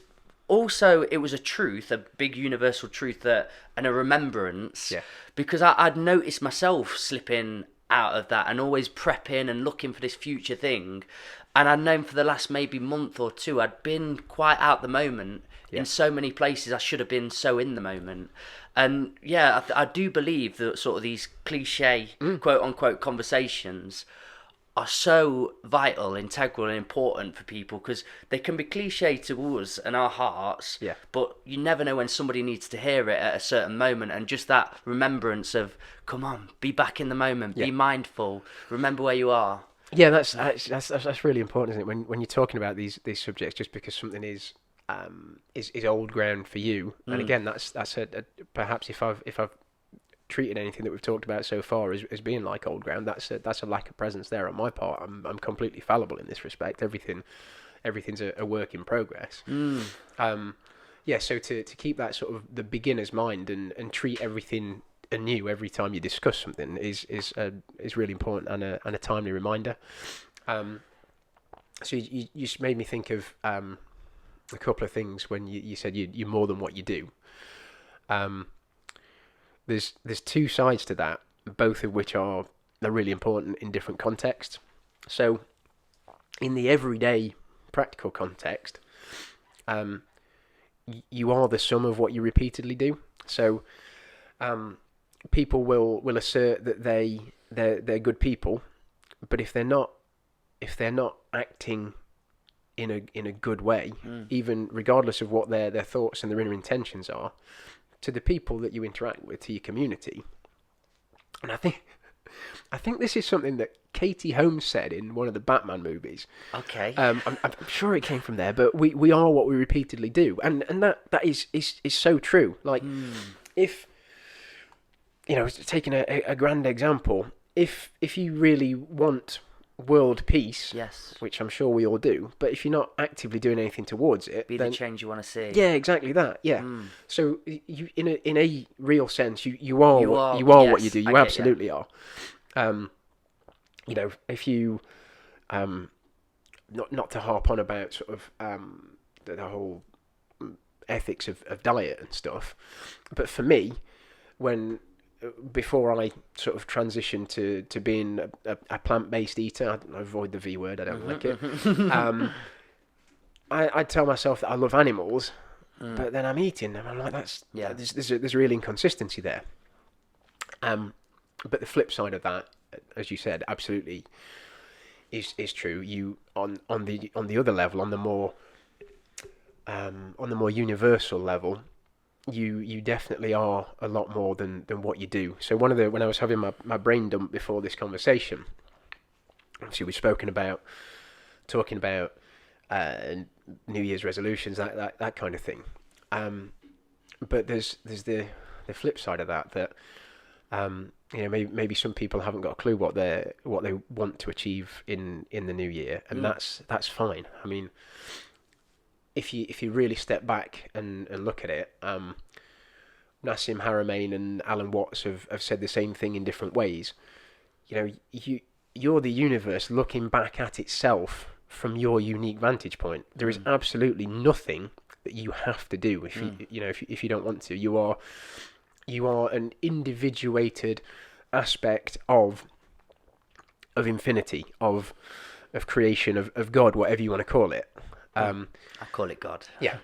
a truth, a big universal truth, and a remembrance, because I'd noticed myself slipping out of that and always prepping and looking for this future thing, and I'd known for the last maybe month or two I'd been quite out the moment in so many places I should have been so in the moment. And I do believe that sort of these cliche quote unquote conversations are so vital, integral and important for people, because they can be cliche to us and our hearts, but you never know when somebody needs to hear it at a certain moment. And just that remembrance of, come on, be back in the moment, be mindful, remember where you are. Yeah, that's really important, isn't it? When you're talking about these subjects, just because something is old ground for you, and again, that's a perhaps if I've treated anything that we've talked about so far as being like old ground, that's a lack of presence there on my part. I'm completely fallible in this respect. Everything's a work in progress. So to keep that sort of the beginner's mind and treat everything anew every time you discuss something is really important and a timely reminder. So you just made me think of a couple of things when you said you're more than what you do. There's two sides to that, both of which are really important in different contexts. So, in the everyday practical context, you are the sum of what you repeatedly do. So, people will assert that they're good people, but if they're not acting in a good way, even regardless of what their thoughts and their inner intentions are, to the people that you interact with, to your community. And I think this is something that Katie Holmes said in one of the Batman movies. Okay. I'm sure it came from there, but we are what we repeatedly do, and that is so true. Like, if taking a grand example, if you really want world peace, which I'm sure we all do, but if you're not actively doing anything towards it, then, the change you want to see. Yeah, exactly that. Yeah. So you, in a real sense, you are what you do. You absolutely are. If you not to harp on about sort of the whole ethics of diet and stuff, but for me, before I sort of transitioned to being a plant-based eater, I avoid the V word, I don't like it. I tell myself that I love animals, but then I'm eating them. I'm like, there's a real inconsistency there. But the flip side of that, as you said, absolutely is true. You on the other level, on the more universal level, you definitely are a lot more than what you do. So when I was having my brain dump before this conversation, obviously we've talking about New Year's resolutions, that kind of thing. But there's the flip side of that maybe some people haven't got a clue what they want to achieve in the new year, and that's fine. I mean, if you really step back and look at it, Nassim Haramein and Alan Watts have said the same thing in different ways. You're the universe looking back at itself from your unique vantage point. There is absolutely nothing that you have to do if you don't want to. You are an individuated aspect of infinity, of creation, of God, whatever you want to call it. I call it God. Yeah.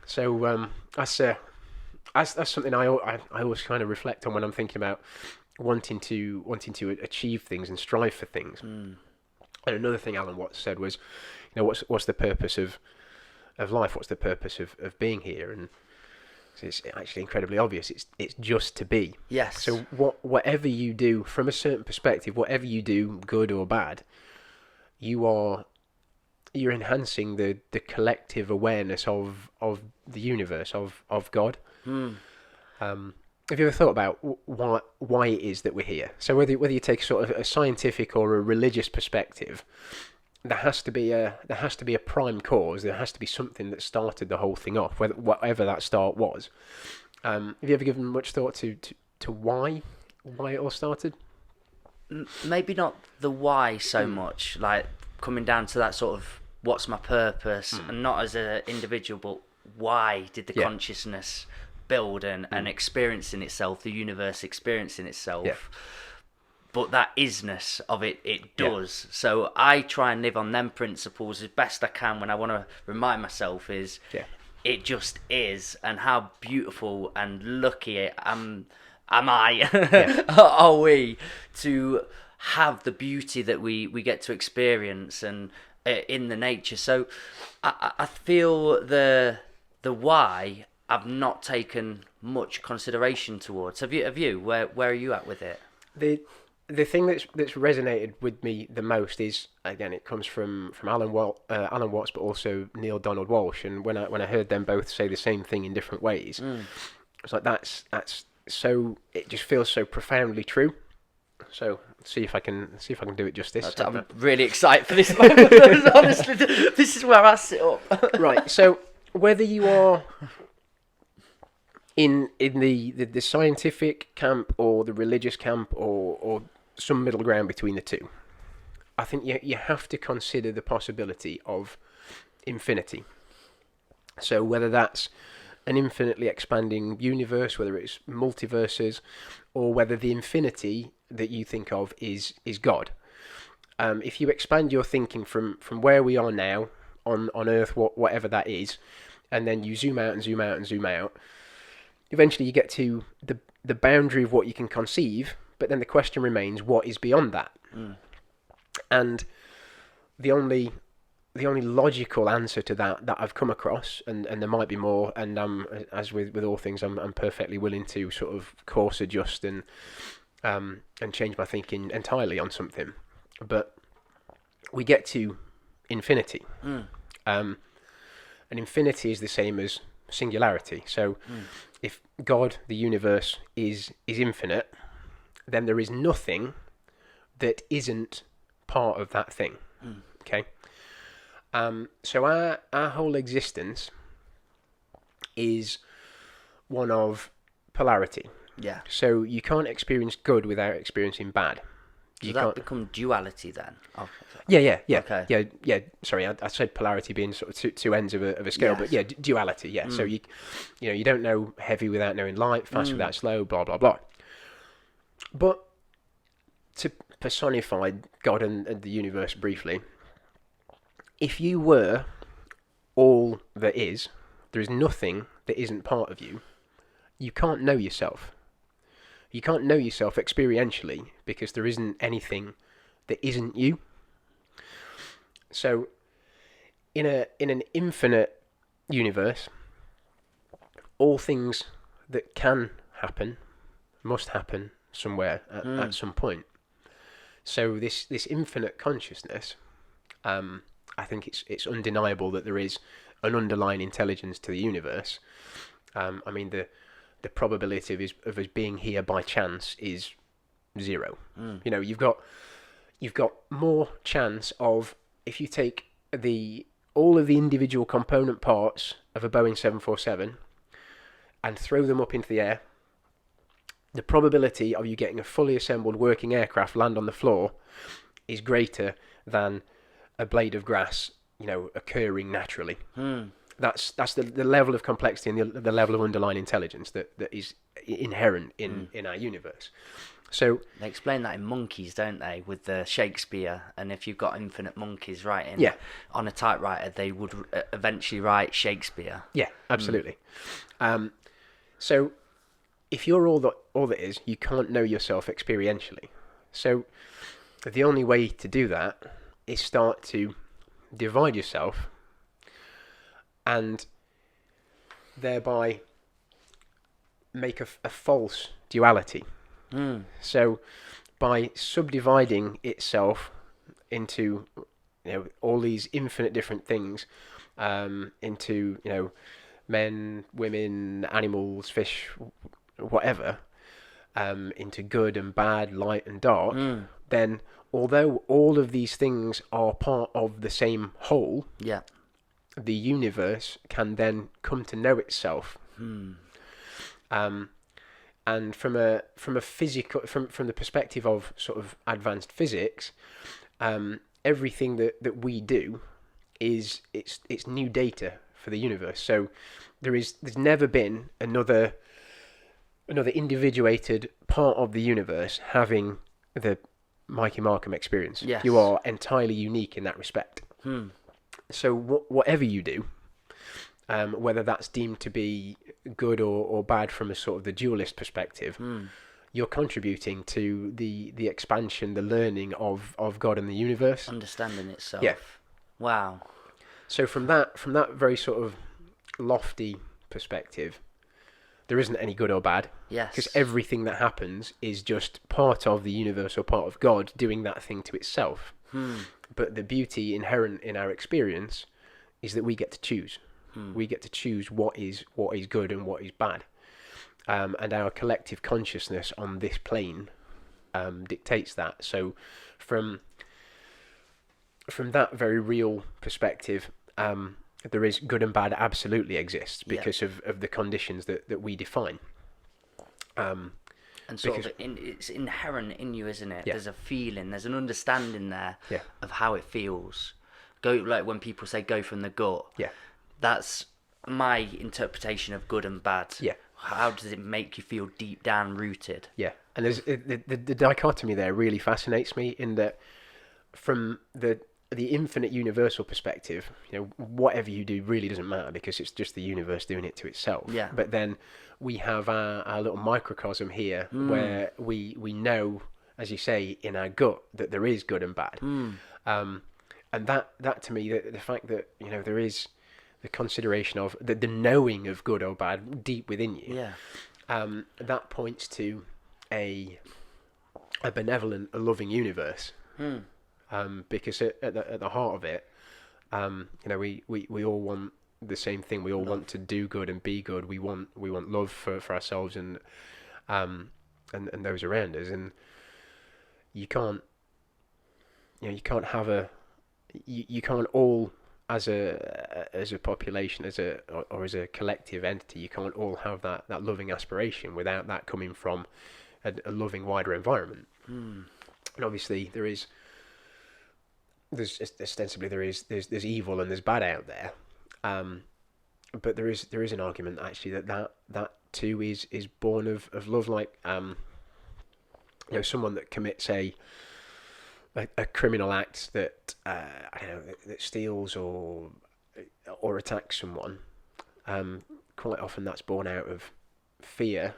So that's something I always kind of reflect on when I'm thinking about wanting to achieve things and strive for things. And another thing Alan Watts said was, what's the purpose of life? What's the purpose of being here? And it's actually incredibly obvious. It's just to be. Yes. So whatever you do, from a certain perspective, whatever you do, good or bad, you're enhancing the collective awareness of the universe, of God. Have you ever thought about why it is that we're here? So whether you take sort of a scientific or a religious perspective, there has to be a prime cause. There has to be something that started the whole thing off, whatever that start was. Have you ever given much thought to why it all started? Maybe not the why so much, like coming down to that sort of what's my purpose, and not as an individual, but why did the consciousness build and experiencing itself, the universe experiencing itself. Yeah. But that isness of it does. Yeah. So I try and live on them principles as best I can when I want to remind myself it just is, and how beautiful and lucky am I, are we, to have the beauty that we get to experience and in the nature. So I feel the why I've not taken much consideration towards. Have you? Where are you at with it? The thing that's resonated with me the most is, again, it comes from Alan Watts, but also Neil Donald Walsh. And when I heard them both say the same thing in different ways, it's like that's so, it just feels so profoundly true. So see if I can do it justice. I'm really excited for this moment. Honestly, this is where I sit up. Right. So whether you are in the scientific camp or the religious camp or some middle ground between the two, I think you have to consider the possibility of infinity. So whether that's an infinitely expanding universe, whether it's multiverses, or whether the infinity that you think of is God. If you expand your thinking from where we are now on Earth, whatever that is, and then you zoom out and zoom out and zoom out, eventually you get to the boundary of what you can conceive, but then the question remains, what is beyond that? And the only logical answer to that I've come across, and there might be more, and as with all things, I'm perfectly willing to sort of course adjust and change my thinking entirely on something. But we get to infinity. And infinity is the same as singularity. So if God, the universe, is infinite, then there is nothing that isn't part of that thing. Okay? So our whole existence is one of polarity. Yeah. So you can't experience good without experiencing bad. Does that become duality then? Oh, yeah. Okay. Yeah. Sorry, I said polarity being sort of two ends of a scale, but yeah, duality. Yeah. So you don't know heavy without knowing light, fast without slow, blah blah blah. But to personify God and the universe briefly, if you were all there is nothing that isn't part of you. You can't know yourself. You can't know yourself experientially because there isn't anything that isn't you. So, in an infinite universe, all things that can happen must happen somewhere at some point. So this infinite consciousness, I think it's undeniable that there is an underlying intelligence to the universe. I mean, the probability of us being here by chance is zero. You know, you've got more chance of, if you take all of the individual component parts of a Boeing 747 and throw them up into the air, the probability of you getting a fully assembled working aircraft land on the floor is greater than a blade of grass, you know, occurring naturally. That's the level of complexity and the level of underlying intelligence that is inherent in our universe. So they explain that in Monkeys, don't they, with the Shakespeare? And if you've got infinite monkeys writing on a typewriter, they would eventually write Shakespeare. Yeah, absolutely. So if you're all that is, you can't know yourself experientially. So the only way to do that is start to divide yourself, and thereby make a false duality. So by subdividing itself into, you know, all these infinite different things, into, you know, men, women, animals, fish, whatever, into good and bad, light and dark, then although all of these things are part of the same whole, the universe can then come to know itself. And from a physical, from the perspective of sort of advanced physics, everything that we do it's new data for the universe. So there's never been another individuated part of the universe having the Mikey Markham experience. Yes. You are entirely unique in that respect. So whatever you do, whether that's deemed to be good or bad from a sort of the dualist perspective, you're contributing to the expansion, the learning of God and the universe. Understanding itself. Yeah. Wow. So from that very sort of lofty perspective, there isn't any good or bad. Yes. Because everything that happens is just part of the universe or part of God doing that thing to itself. But the beauty inherent in our experience is that we get to choose. We get to choose what is good and what is bad. And our collective consciousness on this plane dictates that. So from that very real perspective, there is good and bad absolutely exists because of the conditions that we define. And sort of it's inherent in you, isn't it? Yeah. There's a feeling, there's an understanding there Yeah. of how it feels. Like when people say go from the gut. Yeah. That's my interpretation of good and bad. Yeah. How does it make you feel deep down rooted? Yeah. And there's the dichotomy there really fascinates me, in that from the infinite universal perspective, you know, whatever you do really doesn't matter because it's just the universe doing it to itself. Yeah. But then we have our little microcosm here where we know, as you say, in our gut that there is good and bad. And that to me, the fact that, you know, there is the consideration of the knowing of good or bad deep within you. Yeah. That points to a benevolent, a loving universe. Because at the heart of it, you know, we all want the same thing. We all want to do good and be good. We want love for ourselves and those around us. And you can't have you can't all as a population, or as a collective entity, you can't all have that loving aspiration without that coming from a loving wider environment. And obviously there's evil and there's bad out there, but there is an argument actually that too is born of love. Like you know, someone that commits a criminal act that I don't know, that steals or attacks someone, quite often that's born out of fear,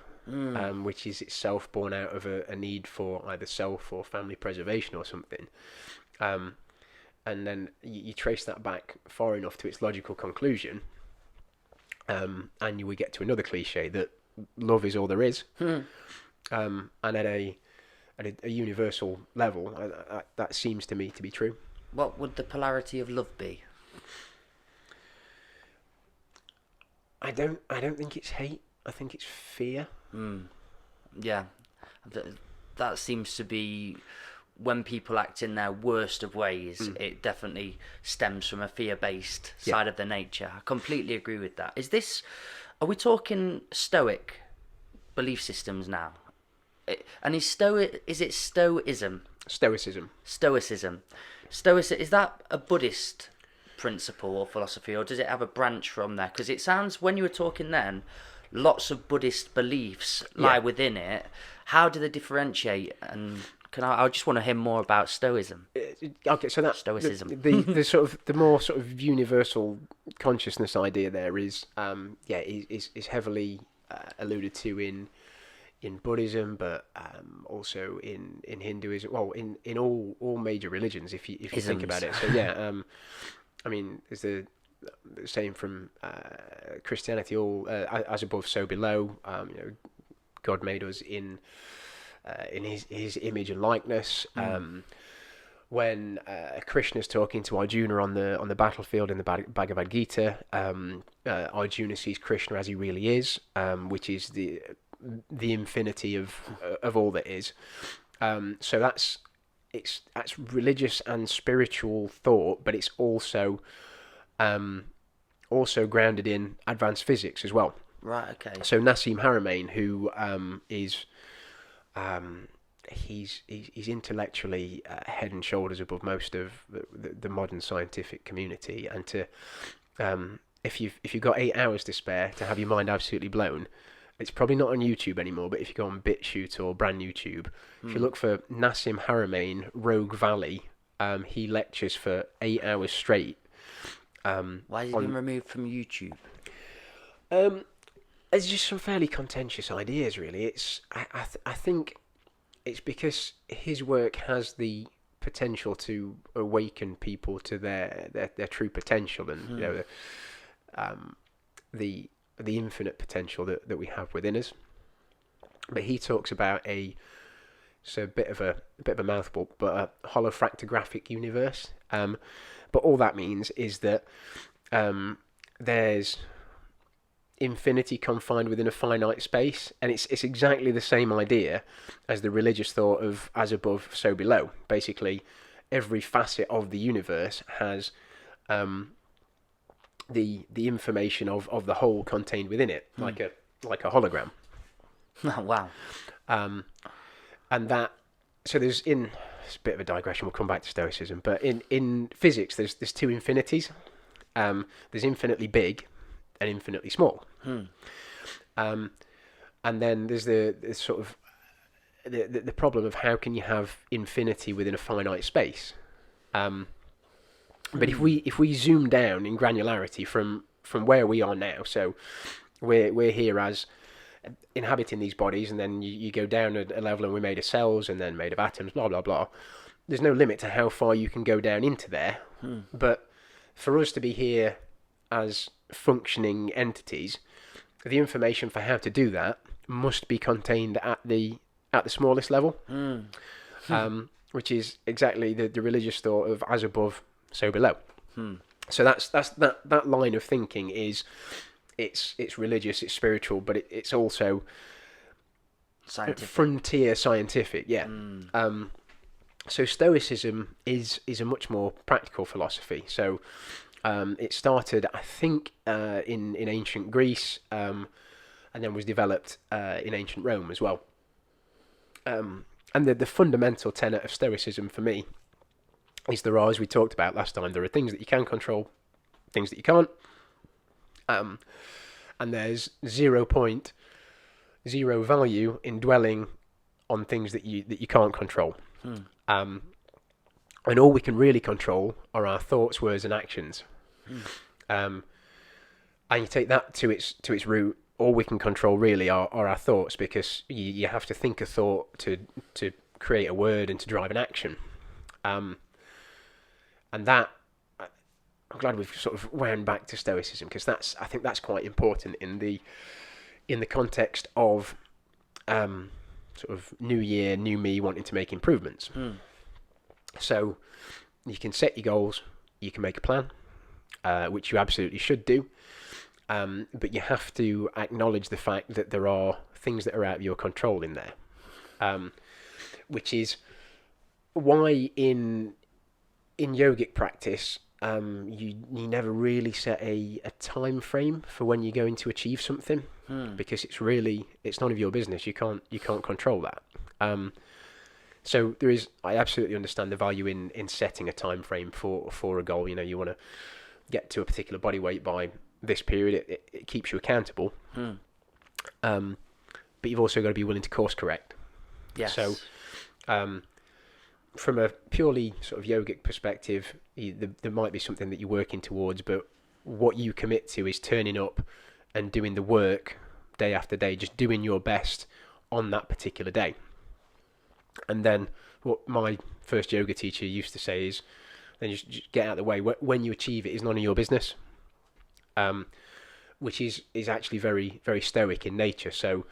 which is itself born out of a need for either self or family preservation or something. And then you trace that back far enough to its logical conclusion, And we get to another cliche that love is all there is. And at a universal level, that seems to me to be true. What would the polarity of love be? I don't think it's hate. I think it's fear. Yeah, that seems to be when people act in their worst of ways. It definitely stems from a fear-based side of their nature. I completely agree with that. Are we talking Stoic belief systems now? And is it Stoicism? Stoicism. Stoicism, is that a Buddhist principle or philosophy, or does it have a branch from there? Because it sounds, when you were talking then, lots of Buddhist beliefs lie within it. How do they differentiate? And I just want to hear more about Stoicism. Okay, so that's Stoicism. The sort of the more sort of universal consciousness idea there is heavily alluded to in Buddhism, but also in Hinduism. Well, in all major religions, if you think about it. So I mean, there's the same from Christianity. All as above, so below. God made us in his image and likeness. When Krishna's talking to Arjuna on the battlefield in the Bhagavad Gita, Arjuna sees Krishna as he really is, which is the infinity of all that is. So that's religious and spiritual thought, but it's also grounded in advanced physics as well. Right. Okay. So Nassim Haramein, who is he's intellectually head and shoulders above most of the modern scientific community, and to if you've got 8 hours to spare to have your mind absolutely blown, it's probably not on YouTube anymore, but if you go on BitChute or brand YouTube, if you look for Nassim Haramein Rogue Valley, he lectures for 8 hours straight. Why has he been removed from YouTube? There's just some fairly contentious ideas, really. I think it's because his work has the potential to awaken people to their true potential, and the infinite potential that we have within us. But he talks about it's a bit of a mouthful, but a holofractographic universe. But all that means is that there's infinity confined within a finite space, and it's exactly the same idea as the religious thought of as above, so below. Basically, every facet of the universe has the information of the whole contained within it, like a hologram. Wow. And that, so it's a bit of a digression, we'll come back to Stoicism, but in physics there's two infinities. There's infinitely big and infinitely small. And then there's the sort of the problem of how can you have infinity within a finite space. But if we zoom down in granularity from where we are now, so we're here as inhabiting these bodies, and then you go down a level and we're made of cells and then made of atoms, blah blah blah. There's no limit to how far you can go down into there. But for us to be here as functioning entities, the information for how to do that must be contained at the smallest level, which is exactly the religious thought of as above, so below. So that's that line of thinking is it's religious, it's spiritual, but it's also Scientific. Frontier scientific. Yeah. So Stoicism is a much more practical philosophy. So it started, I think, in ancient Greece, and then was developed in ancient Rome as well. And the fundamental tenet of Stoicism for me is there are, as we talked about last time, there are things that you can control, things that you can't, and there's 0.0 value in dwelling on things that you can't control. And all we can really control are our thoughts, words, and actions. And you take that to its root. All we can control really are our thoughts, because you have to think a thought to create a word and to drive an action. And that I'm glad we've sort of wound back to Stoicism, because I think that's quite important in the context of sort of new year, new me, wanting to make improvements. So you can set your goals, you can make a plan, which you absolutely should do, but you have to acknowledge the fact that there are things that are out of your control in there, which is why in yogic practice you never really set a time frame for when you're going to achieve something, because it's none of your business. You can't control that. So I absolutely understand the value in setting a time frame for a goal. You want to get to a particular body weight by this period. It keeps you accountable. But you've also got to be willing to course correct. Yes. So from a purely sort of yogic perspective, there might be something that you're working towards, but what you commit to is turning up and doing the work day after day, just doing your best on that particular day. And then what my first yoga teacher used to say is, then just get out of the way. When you achieve it is none of your business, which is actually very, very stoic in nature. So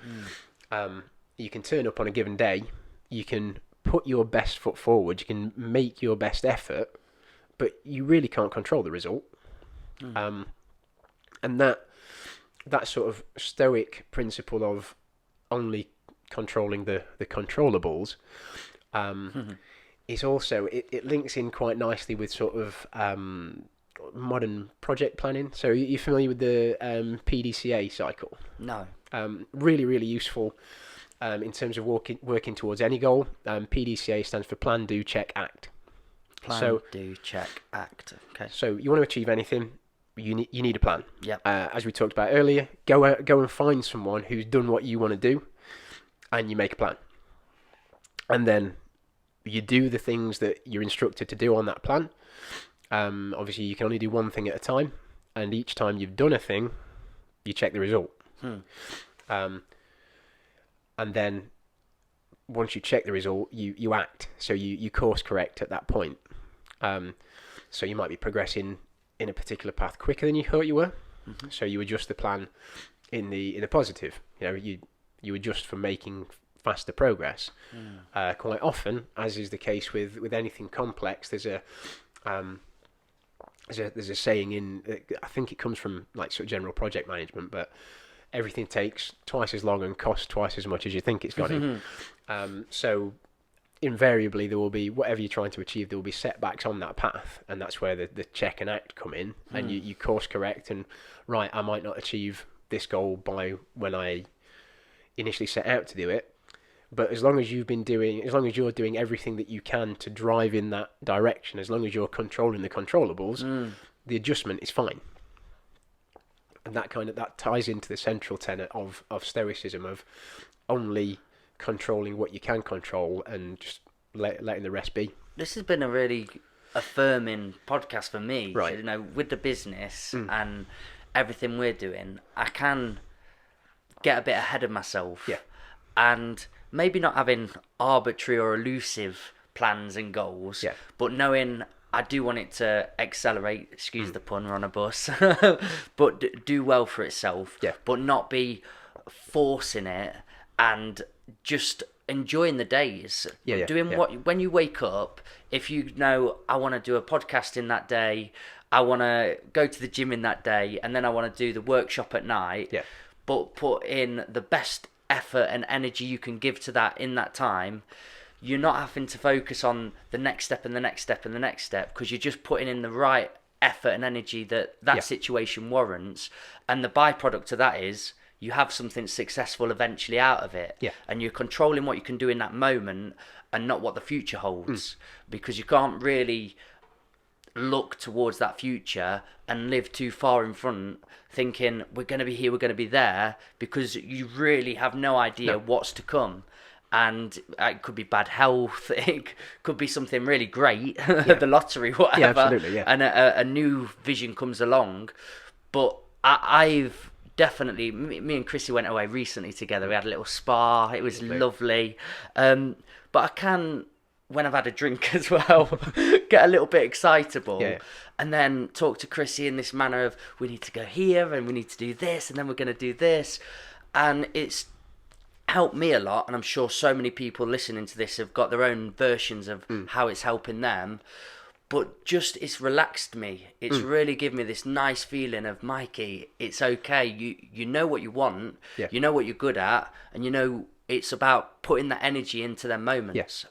you can turn up on a given day, you can put your best foot forward, you can make your best effort, but you really can't control the result. And that sort of stoic principle of only controlling the controllables is also, it links in quite nicely with sort of modern project planning. So you're familiar with the Pdca cycle? No. Really, really useful in terms of working towards any goal. Pdca stands for plan, do, check, act. Plan, do, check, act. Okay. So you want to achieve anything, you need a plan. Yep. As we talked about earlier, go and find someone who's done what you want to do, and you make a plan. And then you do the things that you're instructed to do on that plan. Obviously, you can only do one thing at a time, and each time you've done a thing, you check the result. And then once you check the result, you act. So you course correct at that point. So you might be progressing in a particular path quicker than you thought you were. So you adjust the plan in the positive. You adjust for making faster progress. Quite often, as is the case with anything complex, there's a saying in, I think it comes from like sort of general project management, but everything takes twice as long and costs twice as much as you think it's got to. So invariably there will be, whatever you're trying to achieve, there will be setbacks on that path, and that's where the check and act come in, and you course correct, and right, I might not achieve this goal by when I initially set out to do it, but as long as you're doing everything that you can to drive in that direction, as long as you're controlling the controllables, the adjustment is fine. And that ties into the central tenet of Stoicism, of only controlling what you can control and just letting the rest be. This has been a really affirming podcast for me. Right. With the business and everything we're doing, I can get a bit ahead of myself. Yeah. And maybe not having arbitrary or elusive plans and goals, but knowing I do want it to accelerate, excuse the pun, we're on a bus, but do well for itself, but not be forcing it, and just enjoying the days. When you wake up, if you know, I want to do a podcast in that day, I want to go to the gym in that day, and then I want to do the workshop at night, but put in the best effort and energy you can give to that in that time, you're not having to focus on the next step and the next step and the next step, because you're just putting in the right effort and energy that situation warrants, and the byproduct of that is you have something successful eventually out of it, and you're controlling what you can do in that moment and not what the future holds, because you can't really look towards that future and live too far in front thinking we're going to be here, we're going to be there, because you really have no idea what's to come. And it could be bad health, it could be something really great, the lottery, whatever, absolutely, and a new vision comes along. But I've definitely, me and Chrissy went away recently together, we had a little spa, it was lovely. But I can when I've had a drink as well, get a little bit excitable. Yeah. And then talk to Chrissy in this manner of, we need to go here and we need to do this and then we're going to do this. And it's helped me a lot, and I'm sure so many people listening to this have got their own versions of how it's helping them. But just, it's relaxed me. It's really given me this nice feeling of, Mikey, it's okay. You know what you want, you know what you're good at, and you know it's about putting that energy into them moments. Yes.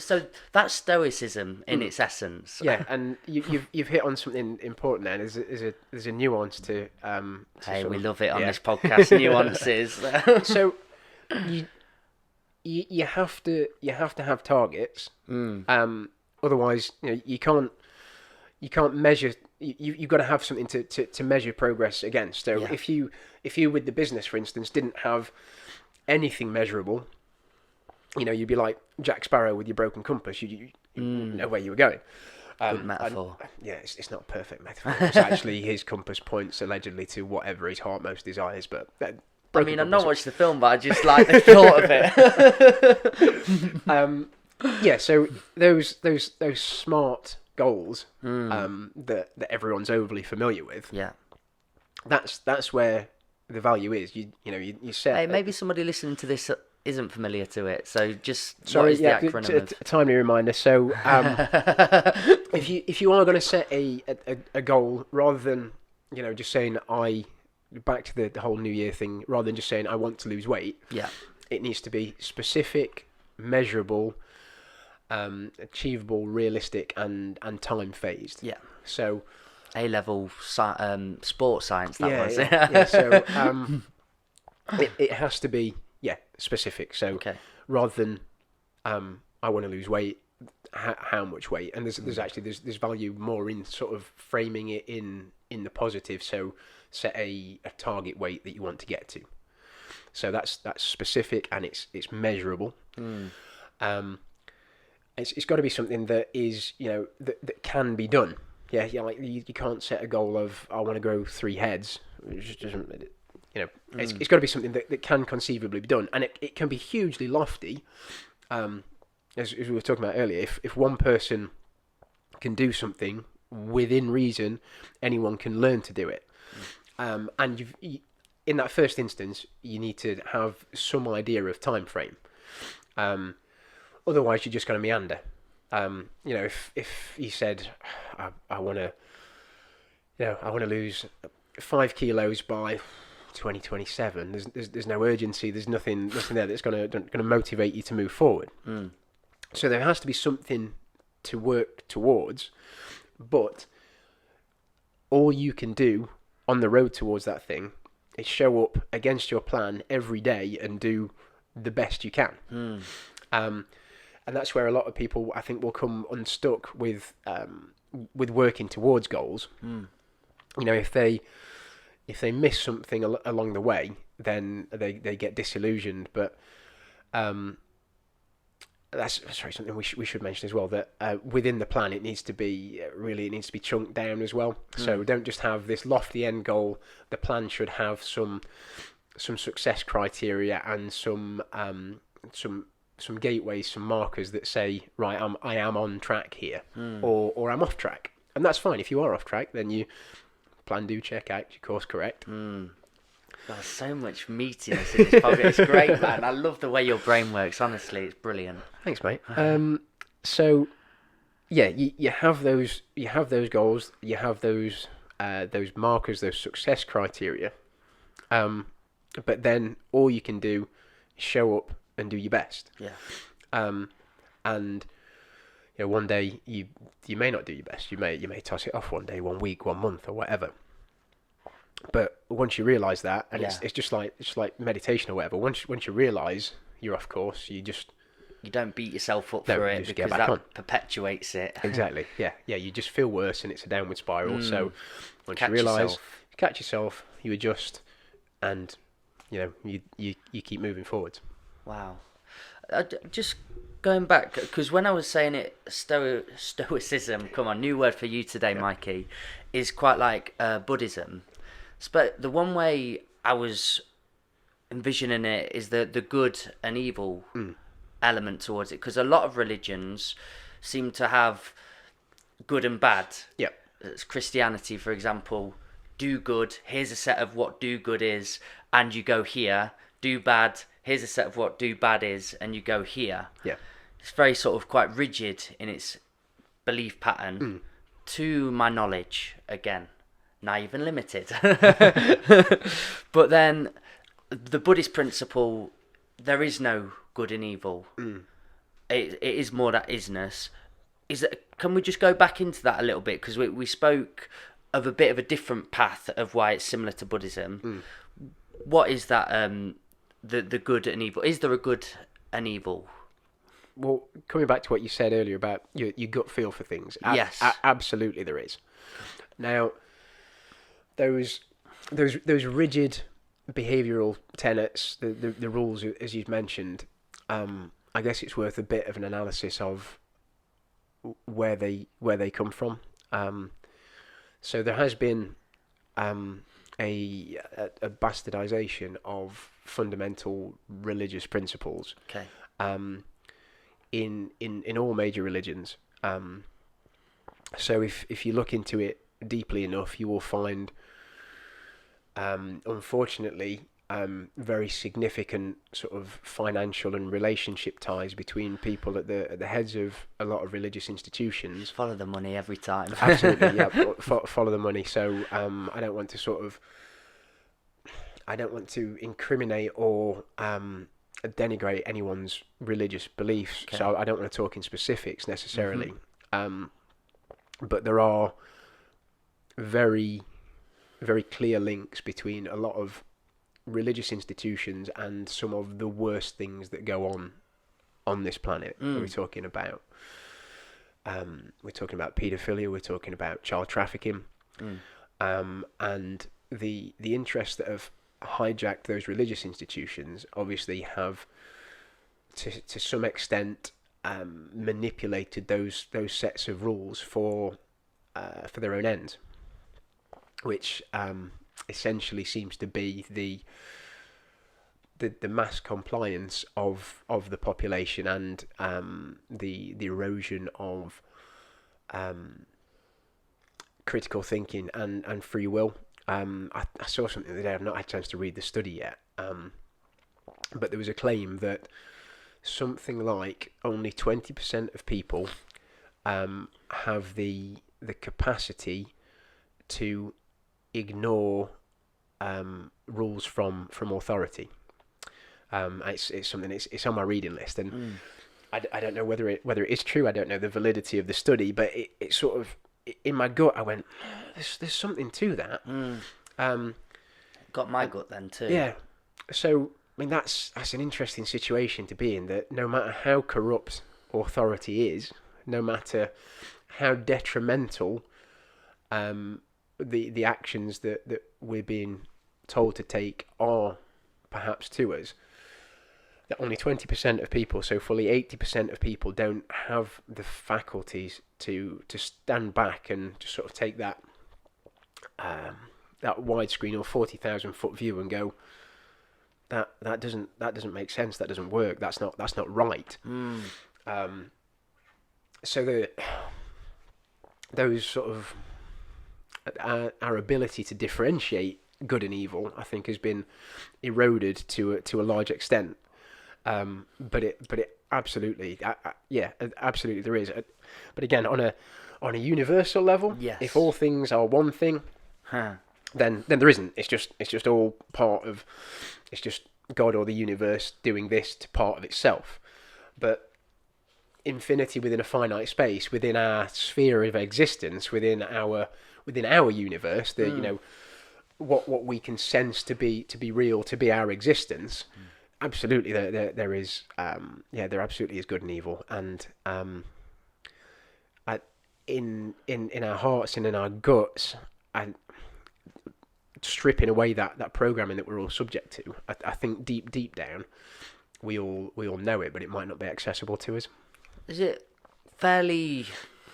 So that's Stoicism in its essence. Yeah, and you've hit on something important there. There's a nuance to Hey, we of, love it on this podcast, nuances. So you have to have targets. Otherwise, you can't measure. You've got to have something to measure progress against. So if you with the business, for instance, didn't have anything measurable, you'd be like Jack Sparrow with your broken compass. You know where you were going. Good metaphor. It's not a perfect metaphor. It's actually his compass points allegedly to whatever his heart most desires. But I mean, I've not watched the film, but I just like the thought of it. So those smart goals that everyone's overly familiar with. Yeah. That's where the value is. You set. Hey, maybe somebody listening to this isn't familiar to it, so just Sorry, what is the acronym of? a timely reminder. So if you are going to set a goal, rather than just saying back to the whole New Year thing, rather than just saying I want to lose weight, it needs to be specific, measurable, achievable, realistic, and time phased. Yeah. So A-level sports science. That was. So it has to be specific. So rather than I want to lose weight, how much weight? And there's value more in sort of framing it in the positive. So set a target weight that you want to get to. So that's specific and it's measurable. It's got to be something that is that can be done. Like you can't set a goal of I want to grow 3 heads. It just doesn't. It's got to be something that can conceivably be done, and it can be hugely lofty. As we were talking about earlier, if one person can do something within reason, anyone can learn to do it. And in that first instance, you need to have some idea of time frame. Otherwise, you're just going to meander. If you said, I want to lose 5 kilos by 2027. There's no urgency. There's nothing there that's going to motivate you to move forward. So there has to be something to work towards, but all you can do on the road towards that thing is show up against your plan every day and do the best you can. And that's where a lot of people, I think, will come unstuck with working towards goals. If they miss something along the way, then they get disillusioned. But that's something we should mention as well. That within the plan, it needs to be chunked down as well. So don't just have this lofty end goal. The plan should have some success criteria and some gateways, some markers that say, right, I am on track here, or I'm off track, and that's fine. If you are off track, then you plan, do, check, act, your course correct. There's so much meatiness in this podcast. It's great, man. I love the way your brain works. Honestly, it's brilliant. Thanks, mate. So you have those goals, you have those markers, those success criteria, but then all you can do is show up and do your best. And one day you may not do your best. You may toss it off one day, 1 week, 1 month, or whatever. But once you realise that, and it's just like meditation or whatever. Once you realise you're off course, you don't beat yourself up for it, because that perpetuates it. Exactly. Yeah. You just feel worse, and it's a downward spiral. So once you realise, you catch yourself, you adjust, and you keep moving forwards. Wow. Just going back, because when I was saying it, Stoicism, come on, new word for you today, Mikey, is quite like Buddhism. But the one way I was envisioning it is the good and evil element towards it, because a lot of religions seem to have good and bad. Yeah. As Christianity, for example, do good, here's a set of what do good is, and you go here. Do bad, here's a set of what do bad is, and you go here. Yeah. It's very sort of quite rigid in its belief pattern, to my knowledge, again, naive and limited. But then the Buddhist principle, there is no good and evil. It is more that isness. Can we just go back into that a little bit? Because we spoke of a bit of a different path of why it's similar to Buddhism. What is that, the good and evil? Is there a good and evil? Well, coming back to what you said earlier about your gut feel for things, Yes. Absolutely there is. Now, those rigid behavioural tenets, the rules as you've mentioned, I guess it's worth a bit of an analysis of where they come from. So there has been a bastardization of fundamental religious principles. Okay. In all major religions. So if you look into it deeply enough, you will find, unfortunately, very significant sort of financial and relationship ties between people at the heads of a lot of religious institutions. Follow the money every time. Absolutely, yeah. Follow the money. So I don't want to incriminate or denigrate anyone's religious beliefs. Okay. So I don't want to talk in specifics necessarily. But there are very, very clear links between a lot of religious institutions and some of the worst things that go on this planet. We're talking about paedophilia, we're talking about child trafficking, and the interests that have hijacked those religious institutions obviously have to some extent manipulated those sets of rules for their own ends, which essentially seems to be the mass compliance of the population and the erosion of critical thinking and free will. I saw something the other day. I've not had a chance to read the study yet, but there was a claim that something like only 20% of people have the capacity to ignore rules from authority. It's something. It's on my reading list, and I don't know whether it is true. I don't know the validity of the study, but it sort of, in my gut, I went, there's something to that. Got my gut then too. Yeah. So I mean, that's an interesting situation to be in. That no matter how corrupt authority is, no matter how detrimental the actions that we're being told to take are perhaps to us, that only 20% of people, so fully 80% of people, don't have the faculties to stand back and just sort of take that widescreen or 40,000 foot view and go, that doesn't make sense, that doesn't work, that's not right. So those sort of our ability to differentiate good and evil, I think, has been eroded to a large extent. But it absolutely, absolutely there is. But again, on a universal level, yes. If all things are one thing, then there isn't. It's just all part of. It's just God or the universe doing this to part of itself. But infinity within a finite space, within our sphere of existence, within our universe, what we can sense to be real, to be our existence. Absolutely, there is. There absolutely is good and evil, and in our hearts and in our guts, and stripping away that programming that we're all subject to, I think deep down, we all know it, but it might not be accessible to us. Is it fairly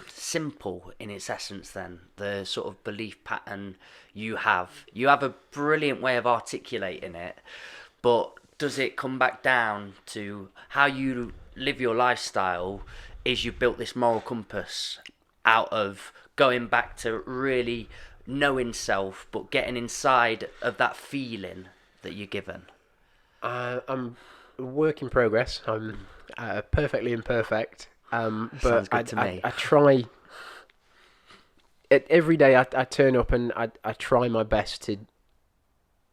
simple in its essence then, the sort of belief pattern you have a brilliant way of articulating it, but does it come back down to how you live your lifestyle is you've built this moral compass out of going back to really knowing self, but getting inside of that feeling that you're given? I'm a work in progress. I'm perfectly imperfect. But Sounds good to me. I try. Every day I turn up and I try my best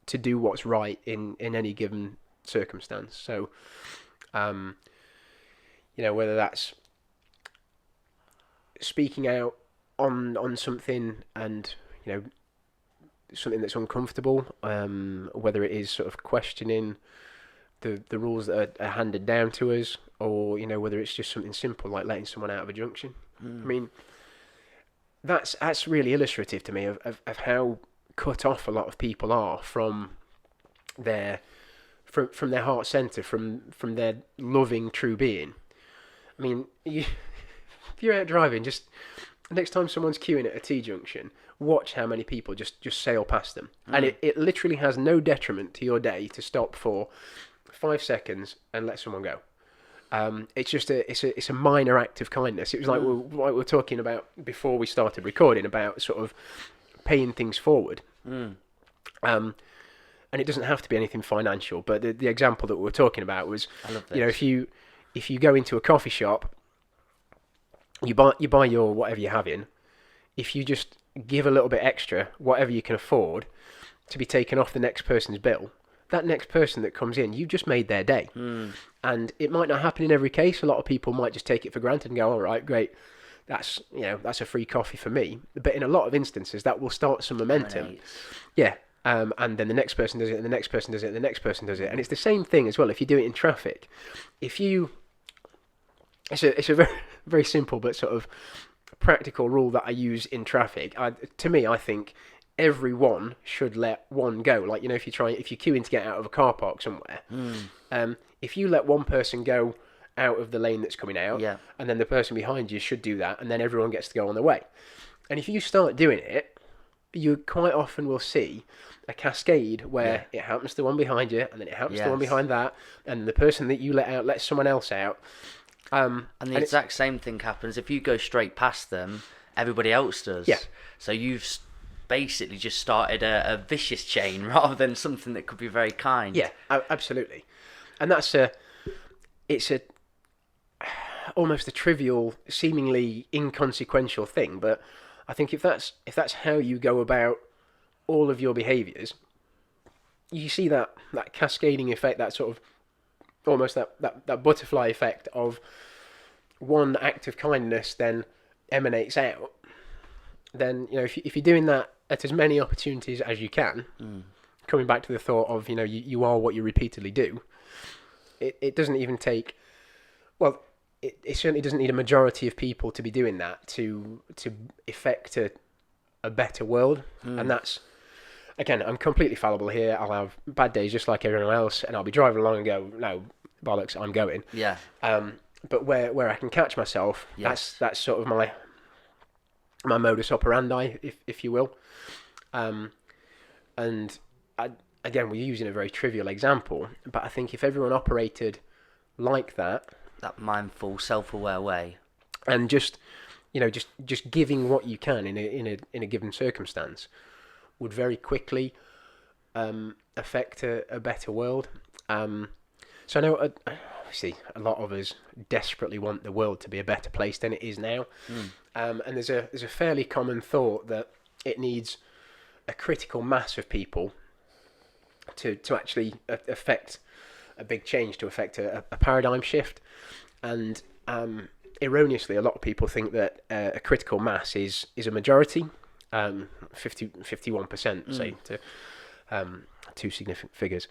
to do what's right in any given circumstance. So, whether that's speaking out on something and, something that's uncomfortable, whether it is sort of questioning the rules that are handed down to us, or, whether it's just something simple like letting someone out of a junction. I mean, that's really illustrative to me of how cut off a lot of people are from their heart centre, from their loving true being. I mean, if you're out driving, just next time someone's queuing at a T-junction, watch how many people just sail past them. And it literally has no detriment to your day to stop for 5 seconds and let someone go. It's just it's a minor act of kindness. It was like we were talking about before we started recording about sort of paying things forward. And it doesn't have to be anything financial, but the example that we were talking about was, if you go into a coffee shop, you buy your whatever you're having. If you just give a little bit extra, whatever you can afford, to be taken off the next person's bill, that next person that comes in, you've just made their day. And it might not happen in every case. A lot of people might just take it for granted and go, all right, great, that's a free coffee for me. But in a lot of instances, that will start some momentum. Yeah. And then the next person does it, and the next person does it, and the next person does it. And it's the same thing as well if you do it in traffic. It's a very, very simple but sort of practical rule that I use in traffic. I think everyone should let one go. Like, if you queue in to get out of a car park somewhere, if you let one person go out of the lane that's coming out, and then the person behind you should do that, and then everyone gets to go on their way. And if you start doing it, you quite often will see a cascade where it happens to the one behind you, and then it happens to the one behind that, and the person that you let out lets someone else out. And the exact same thing happens if you go straight past them, everybody else does. Yeah. So you've basically just started a vicious chain rather than something that could be very kind. Yeah, absolutely. And it's almost a trivial, seemingly inconsequential thing, but I think if that's how you go about all of your behaviours, you see that cascading effect, that sort of almost that butterfly effect of one act of kindness then emanates out. Then, if you're doing that at as many opportunities as you can, coming back to the thought of, you are what you repeatedly do, it doesn't even take, well, it certainly doesn't need a majority of people to be doing that to effect a better world. And that's, again, I'm completely fallible here. I'll have bad days just like everyone else, and I'll be driving along and go, no, bollocks, I'm going. Yeah. But where I can catch myself, that's sort of my modus operandi, if you will. And again, we're using a very trivial example, but I think if everyone operated like that mindful, self-aware way, and just giving what you can in a given circumstance, would very quickly affect a better world. So I know, obviously, a lot of us desperately want the world to be a better place than it is now. And there's a fairly common thought that it needs a critical mass of people to actually affect a big change, to affect a paradigm shift. And erroneously, a lot of people think that a critical mass is a majority, 51%, say, to two significant figures.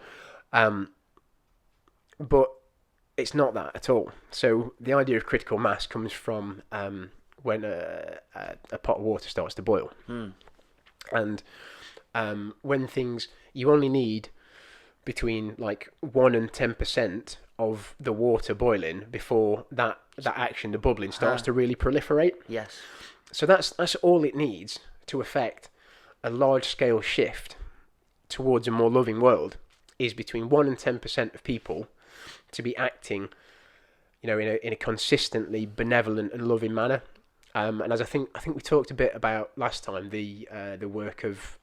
But it's not that at all. So the idea of critical mass comes from when a pot of water starts to boil. And when things, you only need between 1 and 10% of the water boiling before that action, the bubbling, starts to really proliferate. Yes. So that's all it needs to affect a large-scale shift towards a more loving world, is between 1 and 10% of people to be acting in a consistently benevolent and loving manner. And as I think we talked a bit about last time, the work of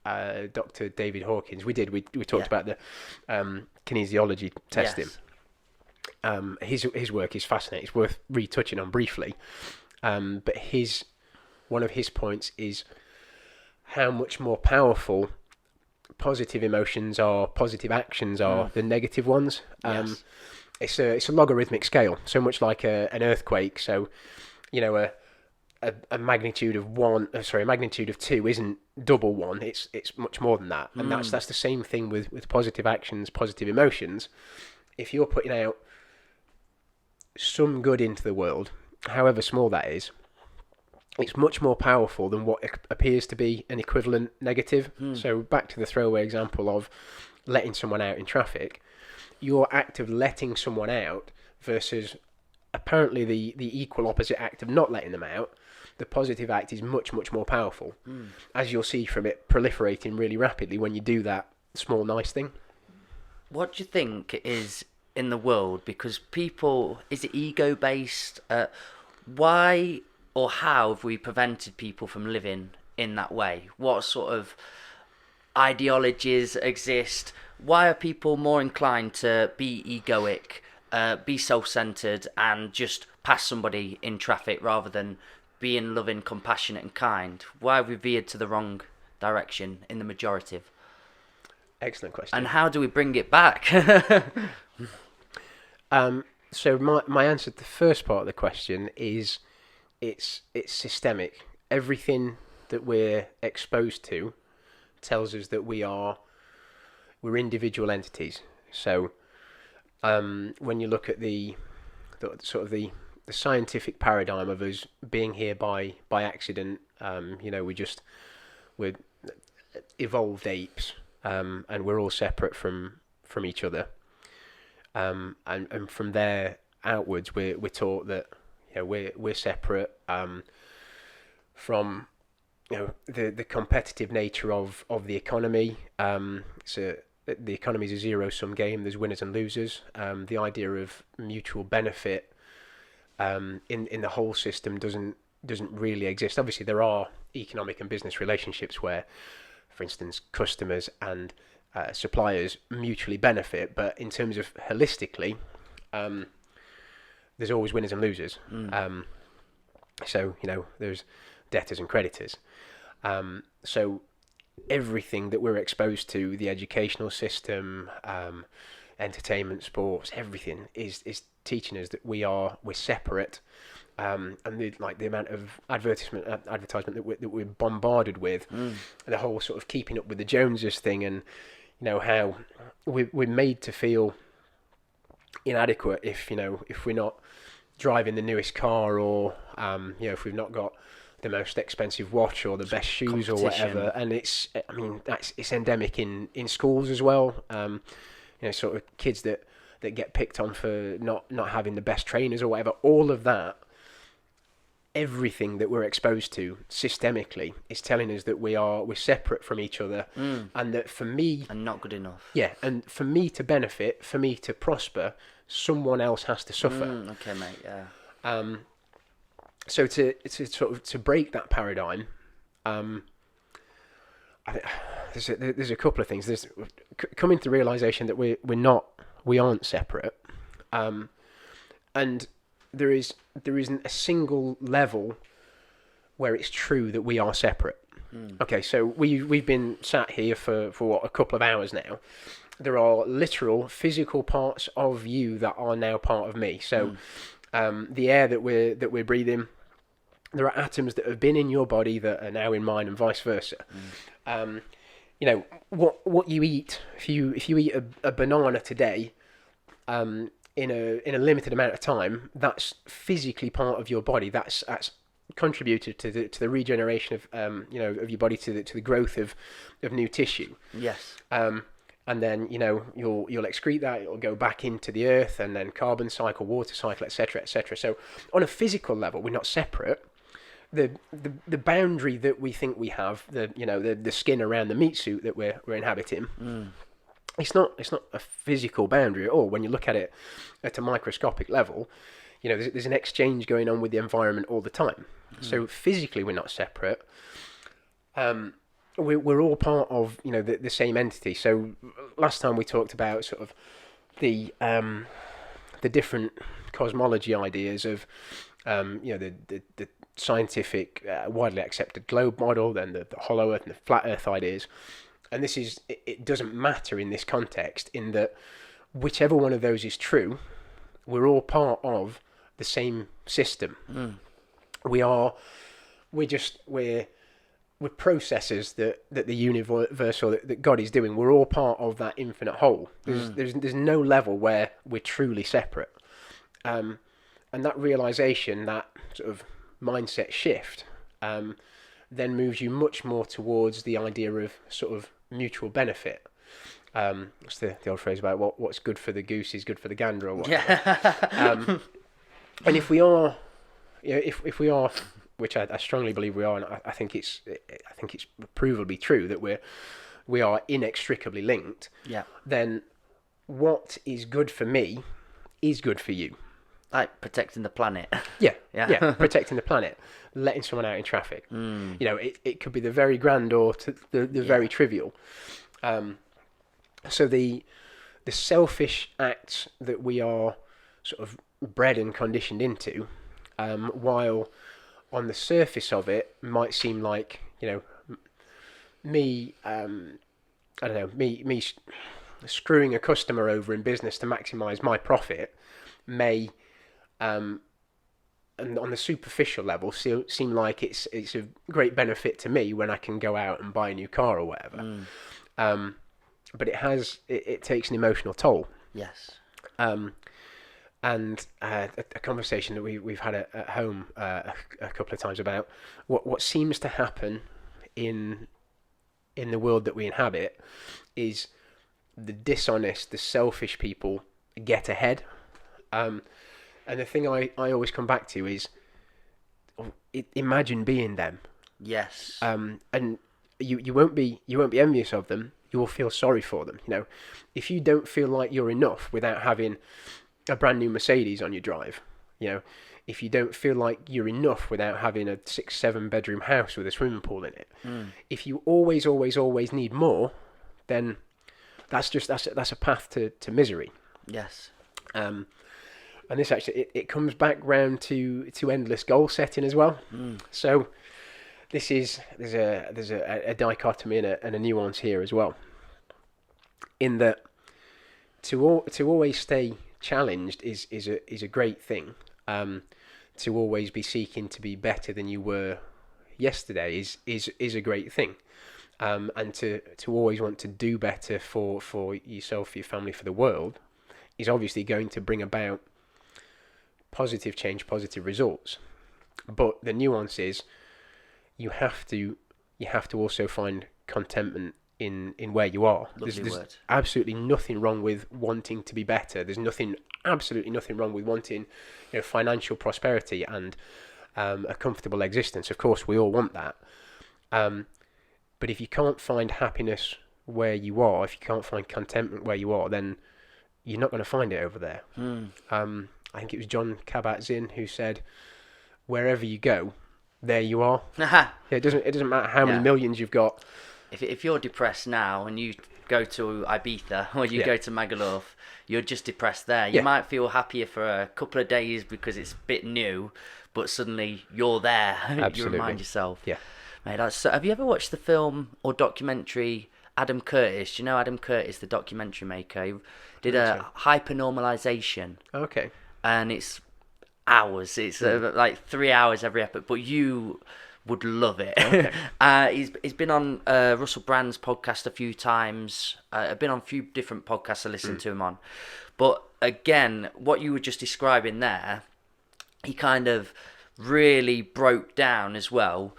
Dr. David Hawkins. We talked about the kinesiology testing. Yes. His work is fascinating. It's worth retouching on briefly. But one of his points is how much more powerful positive emotions are, positive actions are than negative ones. Yes. It's a logarithmic scale, so much like an earthquake. So, a magnitude of a magnitude of 2 isn't double 1. It's much more than that, and that's the same thing with positive actions, positive emotions. If you're putting out some good into the world, however small that is, it's much more powerful than what appears to be an equivalent negative. So back to the throwaway example of letting someone out in traffic, your act of letting someone out versus apparently the equal opposite act of not letting them out, the positive act is much, much more powerful, as you'll see from it proliferating really rapidly when you do that small nice thing. What do you think is in the world? Because people, is it ego-based? Why or how have we prevented people from living in that way? What sort of ideologies exist? Why are people more inclined to be egoic, be self-centered, and just pass somebody in traffic rather than being loving, compassionate, and kind? Why have we veered to the wrong direction in the majority? Excellent question. And how do we bring it back? So my answer to the first part of the question is it's systemic. Everything that we're exposed to tells us that we're individual entities. So when you look at the scientific paradigm of us being here by accident, we're evolved apes, and we're all separate from each other. And from there outwards, we're taught that we're separate from the competitive nature of the economy. So the economy is a zero-sum game. There's winners and losers. The idea of mutual benefit in the whole system doesn't really exist. Obviously, there are economic and business relationships where, for instance, customers and suppliers mutually benefit, but in terms of holistically, there's always winners and losers. So there's debtors and creditors. So everything that we're exposed to, the educational system, entertainment, sports, everything is teaching us that we're separate. And the amount of advertisement that we're bombarded with, the whole sort of keeping up with the Joneses thing, and how we're made to feel inadequate if we're not driving the newest car, or if we've not got the most expensive watch or the best shoes or whatever. And it's endemic in schools as well. Sort of kids that get picked on for not having the best trainers or whatever. All of that, everything that we're exposed to systemically is telling us that we're separate from each other, and that for me, and not good enough. Yeah, and for me to benefit, for me to prosper, someone else has to suffer. Okay, mate. Yeah. So to break that paradigm, there's a couple of things. There's coming to the realization that we aren't separate, and there isn't a single level where it's true that we are separate. Okay, so we've been sat here for what, a couple of hours now. There are literal physical parts of you that are now part of me. So the air that we're breathing, there are atoms that have been in your body that are now in mine, and vice versa. What you eat, if you eat a banana today, in a limited amount of time, that's physically part of your body. That's contributed to the regeneration of of your body, to the growth of new tissue. Yes. And then you'll excrete that. It'll go back into the earth, and then carbon cycle, water cycle, etc., etc. So on a physical level, we're not separate. The boundary that we think we have, the skin around the meat suit that we're inhabiting, it's not a physical boundary at all. When you look at it at a microscopic level, there's an exchange going on with the environment all the time. So physically we're not separate. We're all part of the same entity. So last time we talked about sort of the different cosmology ideas of the scientific widely accepted globe model, then the hollow earth and the flat earth ideas. And this is it doesn't matter in this context, in that whichever one of those is true, we're all part of the same system. We're processes that the universe or that God is doing. We're all part of that infinite whole. There's no level where we're truly separate. And that realization, that sort of mindset shift, then moves you much more towards the idea of sort of mutual benefit. What's the old phrase about what's good for the goose is good for the gander or whatever. And if we are, if we are, which I strongly believe we are, and I think it's provably true that we are inextricably linked. Yeah. Then what is good for me is good for you. Like protecting the planet. Yeah. Protecting the planet, letting someone out in traffic. It could be the very grand or the very trivial. So the selfish acts that we are sort of bred and conditioned into, while on the surface of it might seem like me screwing a customer over in business to maximize my profit may and on the superficial level seem like it's a great benefit to me when I can go out and buy a new car or whatever. But it takes an emotional toll. Yes. And a conversation that we've had at home a couple of times about what seems to happen in the world that we inhabit is the dishonest, the selfish people get ahead. And the thing I always come back to is imagine being them. Yes. And you won't be envious of them. You will feel sorry for them. If you don't feel like you're enough without having a brand new Mercedes on your drive, if you don't feel like you're enough without having a 6-7 bedroom house with a swimming pool in it, if you always need more, then that's a path to misery. Yes. And this actually it comes back round to endless goal setting as well. So there's a dichotomy and a nuance here as well, in that to always stay challenged is a great thing. To always be seeking to be better than you were yesterday is a great thing. And to always want to do better for yourself, for your family, for the world is obviously going to bring about positive change, positive results. But the nuance is you have to also find contentment in where you are. There's absolutely nothing wrong with wanting to be better. There's absolutely nothing wrong with wanting financial prosperity and a comfortable existence. Of course, we all want that. But if you can't find happiness where you are, if you can't find contentment where you are, then you're not going to find it over there. I think it was John Kabat-Zinn who said, "Wherever you go, there you are." It doesn't matter how many millions you've got. If you're depressed now and you go to Ibiza or you go to Magaluf, you're just depressed there. You might feel happier for a couple of days because it's a bit new, but suddenly you're there. Absolutely. You remind yourself. Yeah. Mate, have you ever watched the film or documentary Adam Curtis? Do you know Adam Curtis, the documentary maker? He did a hypernormalization. Okay. And it's hours. It's like 3 hours every episode, but you would love it. Okay. He's been on Russell Brand's podcast a few times. I've been on a few different podcasts I listened to him on. But again, what you were just describing there, he kind of really broke down as well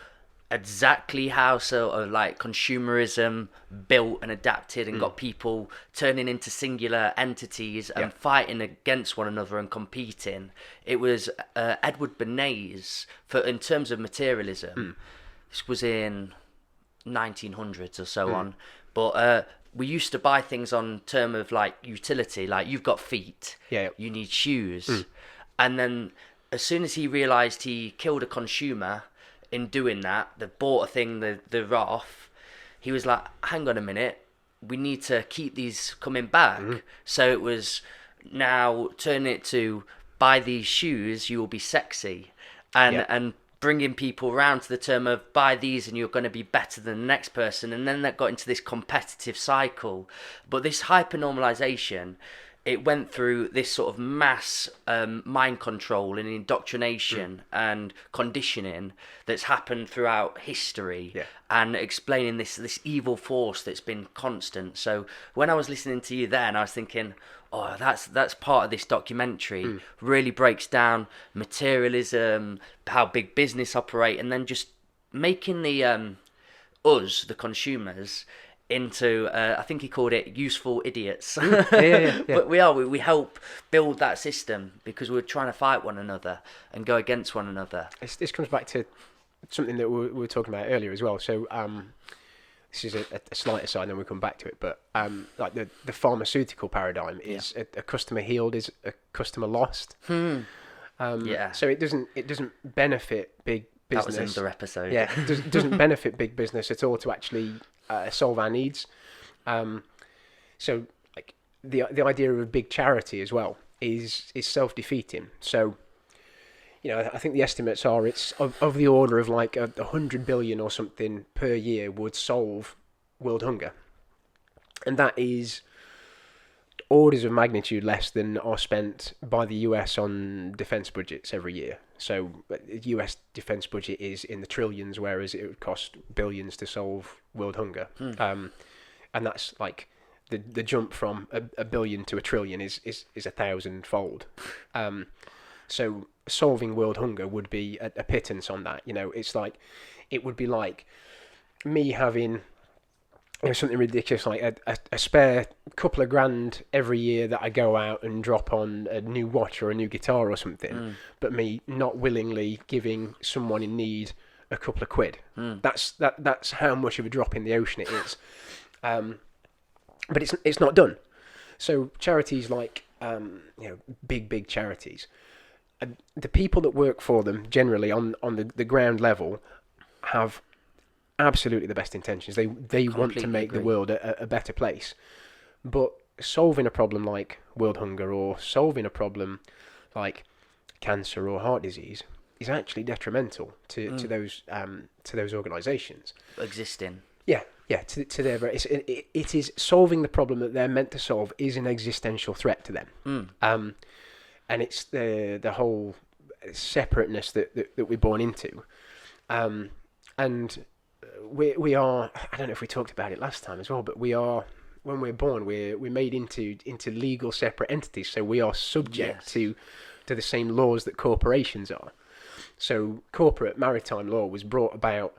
exactly how sort of like consumerism built and adapted and got people turning into singular entities and fighting against one another and competing. It was Edward Bernays in terms of materialism. This was in 1900s or so on, but we used to buy things on term of like utility, like you've got feet, you need shoes. And then as soon as he realised he killed a consumer in doing that, they bought a thing, they're off, he was like, hang on a minute, we need to keep these coming back. So it was now turning it to buy these shoes, you will be sexy. And bringing people around to the term of buy these and you're going to be better than the next person. And then that got into this competitive cycle. But this hyper-normalization, it went through this sort of mass mind control and indoctrination and conditioning that's happened throughout history, and explaining this evil force that's been constant. So when I was listening to you then, I was thinking, oh, that's part of this documentary. Really breaks down materialism, how big business operate, and then just making the us, the consumers, into I think he called it useful idiots. But we help build that system because we're trying to fight one another and go against one another. This comes back to something that we were talking about earlier as well. So this is a slight aside, and then we'll come back to it. But like the pharmaceutical paradigm is a customer healed is a customer lost. So it doesn't benefit big business. That was another episode. Yeah, it doesn't benefit big business at all to actually solve our needs. So like the idea of a big charity as well is self-defeating. So I think the estimates are it's of the order of like 100 billion or something per year would solve world hunger, and that is orders of magnitude less than are spent by the US on defense budgets every year. So the US defense budget is in the trillions, whereas it would cost billions to solve world hunger. And that's like the jump from a billion to a trillion is 1,000-fold. So solving world hunger would be a pittance on that. It's like, it would be like me having something ridiculous like a spare couple of grand every year that I go out and drop on a new watch or a new guitar or something, but me not willingly giving someone in need a couple of quid. That's how much of a drop in the ocean it is. But it's not done. So charities like big charities, the people that work for them generally on the ground level have absolutely the best intentions. They want to make the world a better place. But solving a problem like world hunger or solving a problem like cancer or heart disease is actually detrimental to those organisations existing. To their it is solving the problem that they're meant to solve is an existential threat to them. And it's the whole separateness that we're born into. And we are, I don't know if we talked about it last time as well, but we are, when we're born, we're made into legal separate entities, so we are subject to the same laws that corporations are. So corporate maritime law was brought about,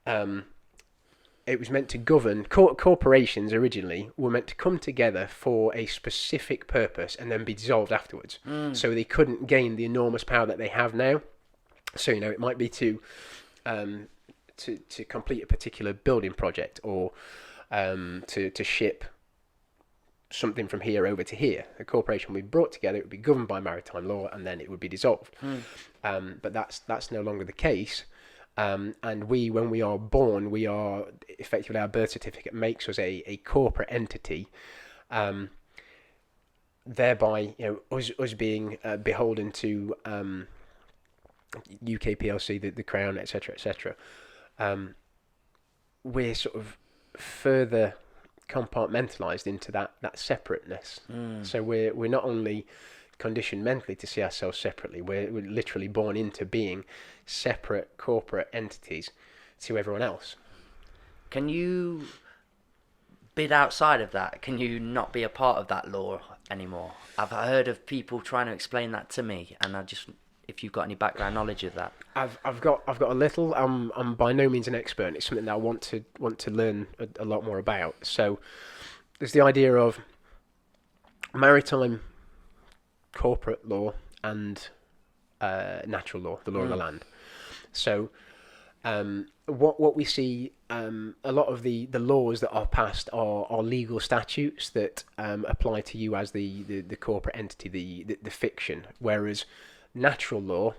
it was meant to govern, corporations originally were meant to come together for a specific purpose and then be dissolved afterwards. So they couldn't gain the enormous power that they have now. So, it might be to complete a particular building project or to ship something from here over to here. A corporation would be brought together, it would be governed by maritime law, and then it would be dissolved. But that's no longer the case. And when we are born, we are effectively, our birth certificate makes us a corporate entity, thereby us being beholden to UK PLC, the Crown, etc. We're sort of further compartmentalized into that separateness. So we're not only conditioned mentally to see ourselves separately, we're literally born into being separate corporate entities to everyone else. Can you bid outside of that? Can you not be a part of that law anymore? I've heard of people trying to explain that to me, and if you've got any background knowledge of that. I've got a little. I'm by no means an expert. It's something that I want to learn a lot more about. So there's the idea of maritime corporate law and natural law, the law of the land. So What we see, a lot of the laws that are passed are legal statutes that apply to you as the corporate entity, the fiction, whereas natural law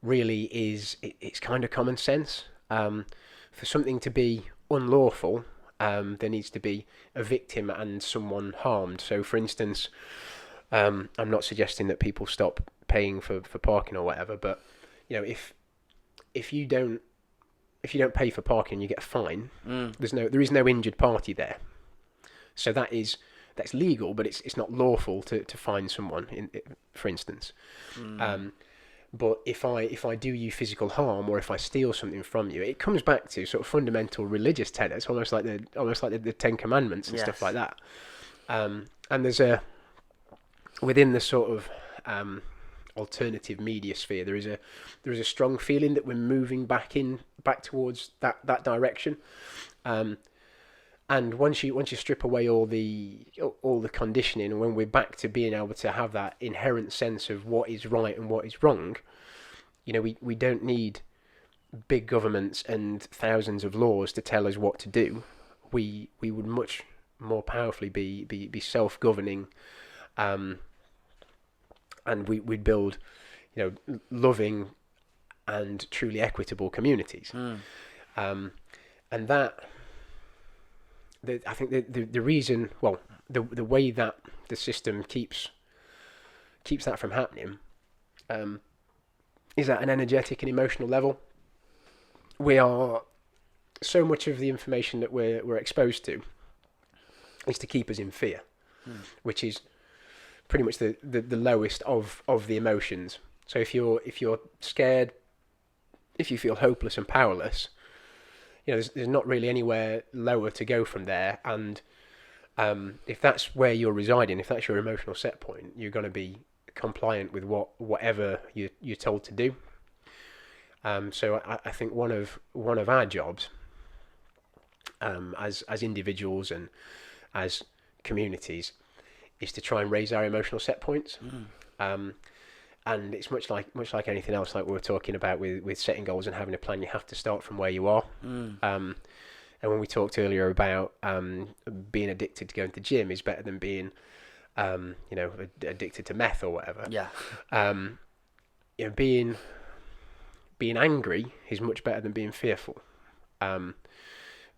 really it's kind of common sense. For something to be unlawful, there needs to be a victim and someone harmed. So, for instance, I'm not suggesting that people stop paying for parking or whatever, but if you don't pay for parking, you get a fine. There is no injured party there. So that's legal, but it's not lawful to fine someone, for instance. But if I do you physical harm, or if I steal something from you, it comes back to sort of fundamental religious tenets, almost like the Ten Commandments and stuff like that. And there's within the sort of alternative media sphere, there is a strong feeling that we're moving back towards that direction. And once you strip away all the conditioning, and when we're back to being able to have that inherent sense of what is right and what is wrong, we don't need big governments and thousands of laws to tell us what to do. We would much more powerfully be self-governing, and we'd build loving and truly equitable communities. And that. I think the reason, well, the way that the system keeps that from happening, is at an energetic and emotional level. We are, so much of the information that we're exposed to is to keep us in fear, which is pretty much the lowest of the emotions. So if you're scared, if you feel hopeless and powerless, there's not really anywhere lower to go from there. And if that's where you're residing, if that's your emotional set point, you're going to be compliant with whatever you're told to do. So I think one of our jobs, as individuals and as communities, is to try and raise our emotional set points. And it's much like anything else, like we were talking about with setting goals and having a plan. You have to start from where you are. And when we talked earlier about being addicted to going to the gym is better than being, addicted to meth or whatever. Yeah. Being angry is much better than being fearful.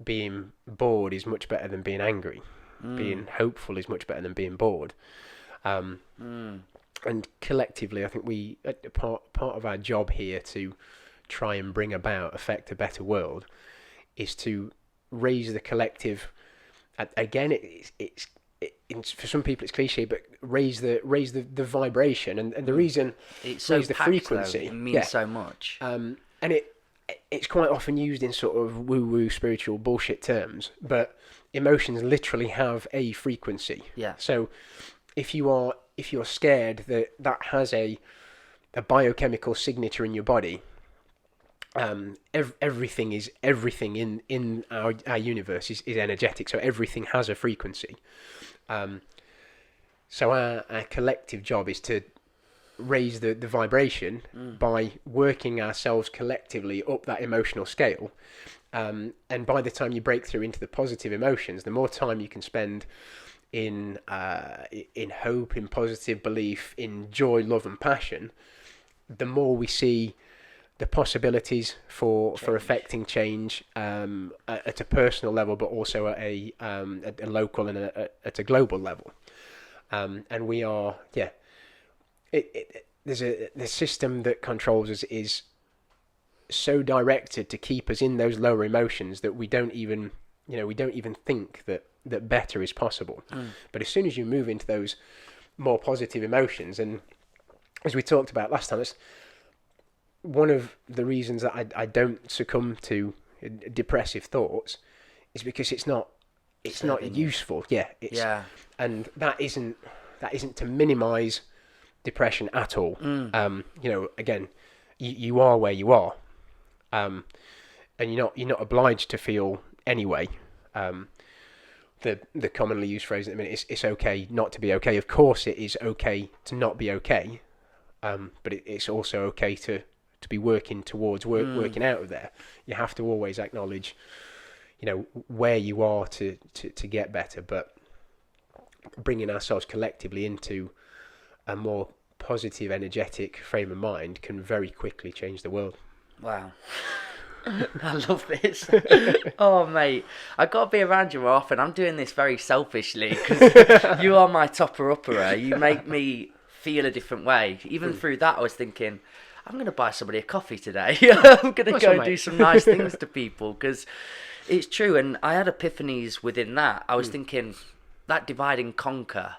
Being bored is much better than being angry. Being hopeful is much better than being bored. And collectively, I think part of our job here to try and affect a better world, is to raise the collective. Again, it's for some people it's cliche, but raise the vibration and the reason it's so raise the frequency. Though. It means so much. And it's quite often used in sort of woo-woo spiritual bullshit terms, but emotions literally have a frequency. Yeah. So if you're scared, that has a biochemical signature in your body. Everything in our universe is energetic, so everything has a frequency. So our collective job is to raise the vibration by working ourselves collectively up that emotional scale. And by the time you break through into the positive emotions, the more time you can spend in hope, in positive belief, in joy, love and passion, the more we see the possibilities for affecting change at a personal level, but also at a local and at a global level. And we are, the system that controls us is so directed to keep us in those lower emotions that we don't even think that better is possible. But as soon as you move into those more positive emotions, and as we talked about last time, it's one of the reasons that I don't succumb to depressive thoughts is because it's not useful. And that isn't to minimize depression at all. Again, you are where you are, and you're not obliged to feel anyway. The commonly used phrase at the minute is it's okay not to be okay. Of course it is okay to not be okay, but it's also okay to be working towards working out of there. You have to always acknowledge, where you are to get better, but bringing ourselves collectively into a more positive, energetic frame of mind can very quickly change the world. Wow. I love this. Oh, mate, I've got to be around you more often. I'm doing this very selfishly because you are my topper-upperer. You make me feel a different way. Even through that, I was thinking, I'm going to buy somebody a coffee today. I'm going to go and do some nice things to people, because it's true. And I had epiphanies within that. I was thinking that divide and conquer,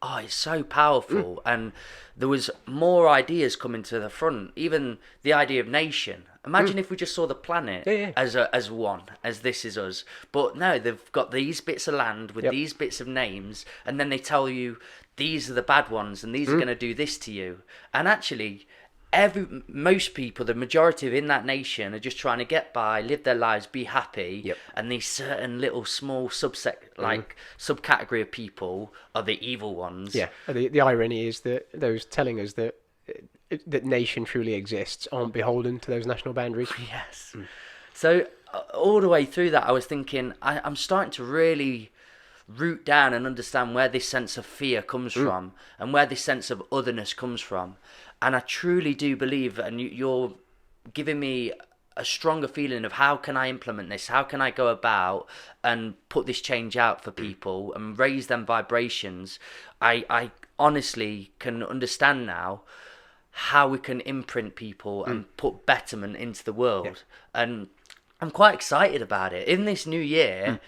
it's so powerful. And there was more ideas coming to the front, even the idea of nation. Imagine if we just saw the planet as one, as this is us. But no, they've got these bits of land with these bits of names, and then they tell you these are the bad ones and these are going to do this to you. And actually, most people, the majority of in that nation, are just trying to get by, live their lives, be happy. And these certain little small subcategory of people are the evil ones. Yeah. The irony is that those telling us that nation truly exists aren't beholden to those national boundaries. Yes. So all the way through that, I was thinking, I'm starting to really root down and understand where this sense of fear comes from, and where this sense of otherness comes from. And I truly do believe, and you're giving me a stronger feeling of how can I implement this? How can I go about and put this change out for people and raise them vibrations? I honestly can understand now how we can imprint people and put betterment into the world. And I'm quite excited about it. In this new year,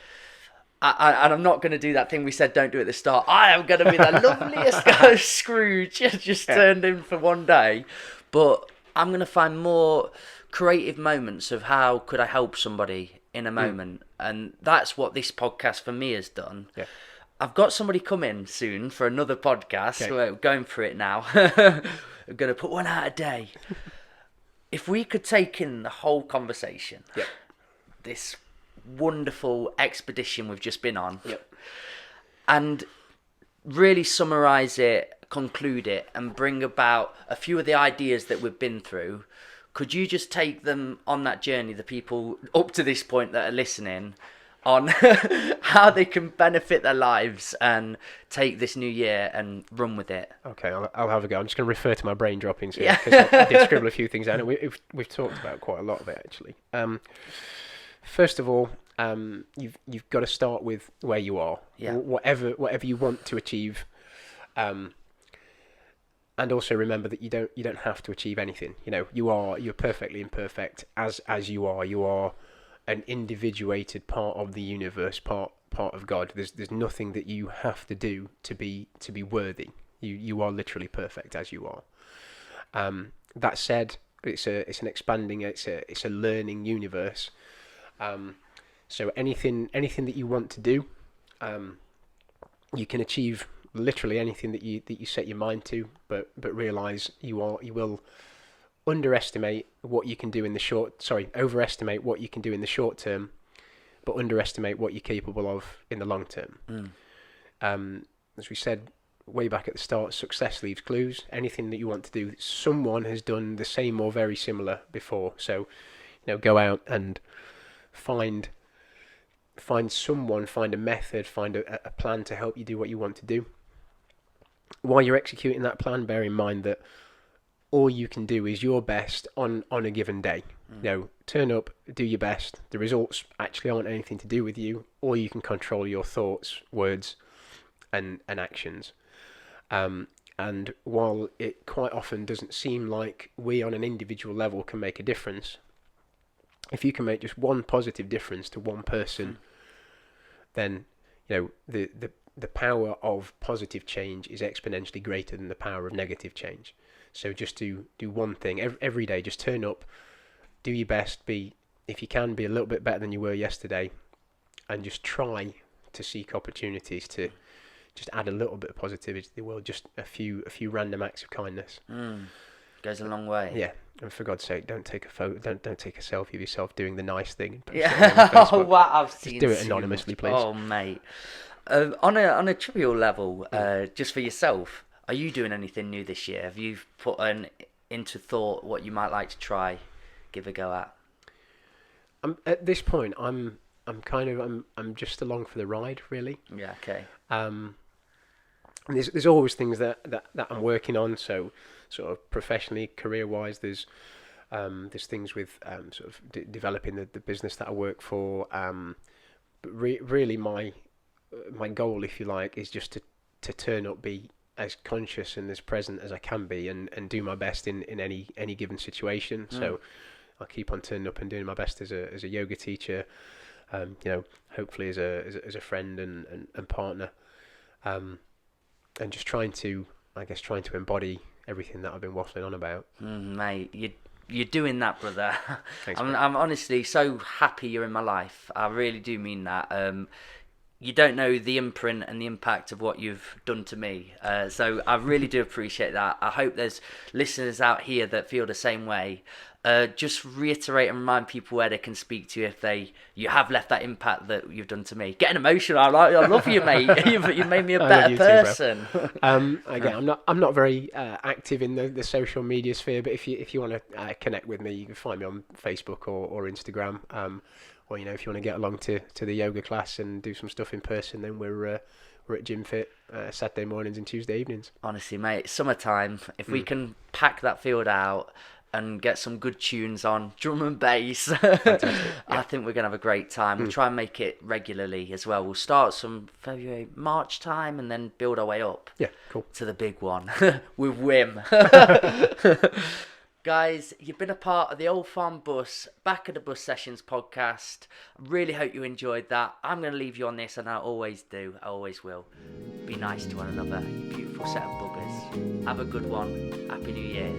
and I'm not going to do that thing we said don't do at the start. I am going to be the loveliest Scrooge just turned in for one day. But I'm going to find more creative moments of how could I help somebody in a moment. And that's what this podcast for me has done. Yeah. I've got somebody coming soon for another podcast. Okay. We're going for it now. We're going to put one out a day. If we could take in the whole conversation, this wonderful expedition we've just been on, and really summarize it, conclude it, and bring about a few of the ideas that we've been through, could you just take them on that journey, the people up to this point that are listening, on how they can benefit their lives and take this new year and run with it? Okay, I'll have a go. I'm just going to refer to my brain droppings here, because I did scribble a few things down, and we've talked about quite a lot of it, actually. First of all, you've got to start with where you are, whatever you want to achieve, and also remember that you don't have to achieve anything. You're perfectly imperfect as you are. You are an individuated part of the universe, part of God. There's nothing that you have to do to be worthy. You are literally perfect as you are. That said, it's an expanding, it's a learning universe. So anything that you want to do, you can achieve literally anything that you set your mind to, but realize you will overestimate what you can do in the short term, but underestimate what you're capable of in the long term. As we said way back at the start, success leaves clues. Anything that you want to do, someone has done the same or very similar before. So, go out and find someone, find a method, find a plan to help you do what you want to do. While you're executing that plan, bear in mind that all you can do is your best on a given day. Turn up, do your best. The results actually aren't anything to do with you. All you can control your thoughts, words, and actions. And while it quite often doesn't seem like we on an individual level can make a difference, if you can make just one positive difference to one person, then the power of positive change is exponentially greater than the power of negative change. So just do one thing every day. Just turn up, do your best, if you can, be a little bit better than you were yesterday, and just try to seek opportunities to just add a little bit of positivity to the world. Just a few random acts of kindness goes a long way. Yeah, and for God's sake, don't take a photo, don't take a selfie of yourself doing the nice thing. And post it on Facebook. Wow, I've seen. Just do it anonymously, please. Oh, mate. On a trivial level, just for yourself, are you doing anything new this year? Have you put into thought what you might like to try, give a go at? At this point, I'm just along for the ride, really. Yeah. Okay. And there's always things that I'm working on. So sort of professionally, career-wise, there's things with sort of developing the business that I work for. But really, my goal, if you like, is just to turn up, be as conscious and as present as I can be, and do my best in any given situation. So I'll keep on turning up and doing my best as a yoga teacher. Hopefully as a friend and partner, and just trying to embody everything that I've been waffling on about. Mate, you're doing that, brother. Thanks, I'm honestly so happy you're in my life. I really do mean that. You don't know the imprint and the impact of what you've done to me. So I really do appreciate that. I hope there's listeners out here that feel the same way. Just reiterate and remind people where they can speak to you if you have left that impact that you've done to me. Getting emotional. I love you, mate. You've made me a better person. Again, I'm not very active in the social media sphere, but if you want to connect with me, you can find me on Facebook or Instagram. Or if you want to get along to the yoga class and do some stuff in person, then we're at Gym Fit Saturday mornings and Tuesday evenings. Honestly, mate, summertime. If we can pack that field out and get some good tunes on, drum and bass, I think we're going to have a great time. We'll try and make it regularly as well. We'll start some February, March time and then build our way up. Yeah, cool. To the big one with Wim. Guys, you've been a part of the Old Farm Bus, Back of the Bus Sessions podcast. I really hope you enjoyed that. I'm going to leave you on this, and I always do. I always will. Be nice to one another, you beautiful set of buggers. Have a good one. Happy New Year.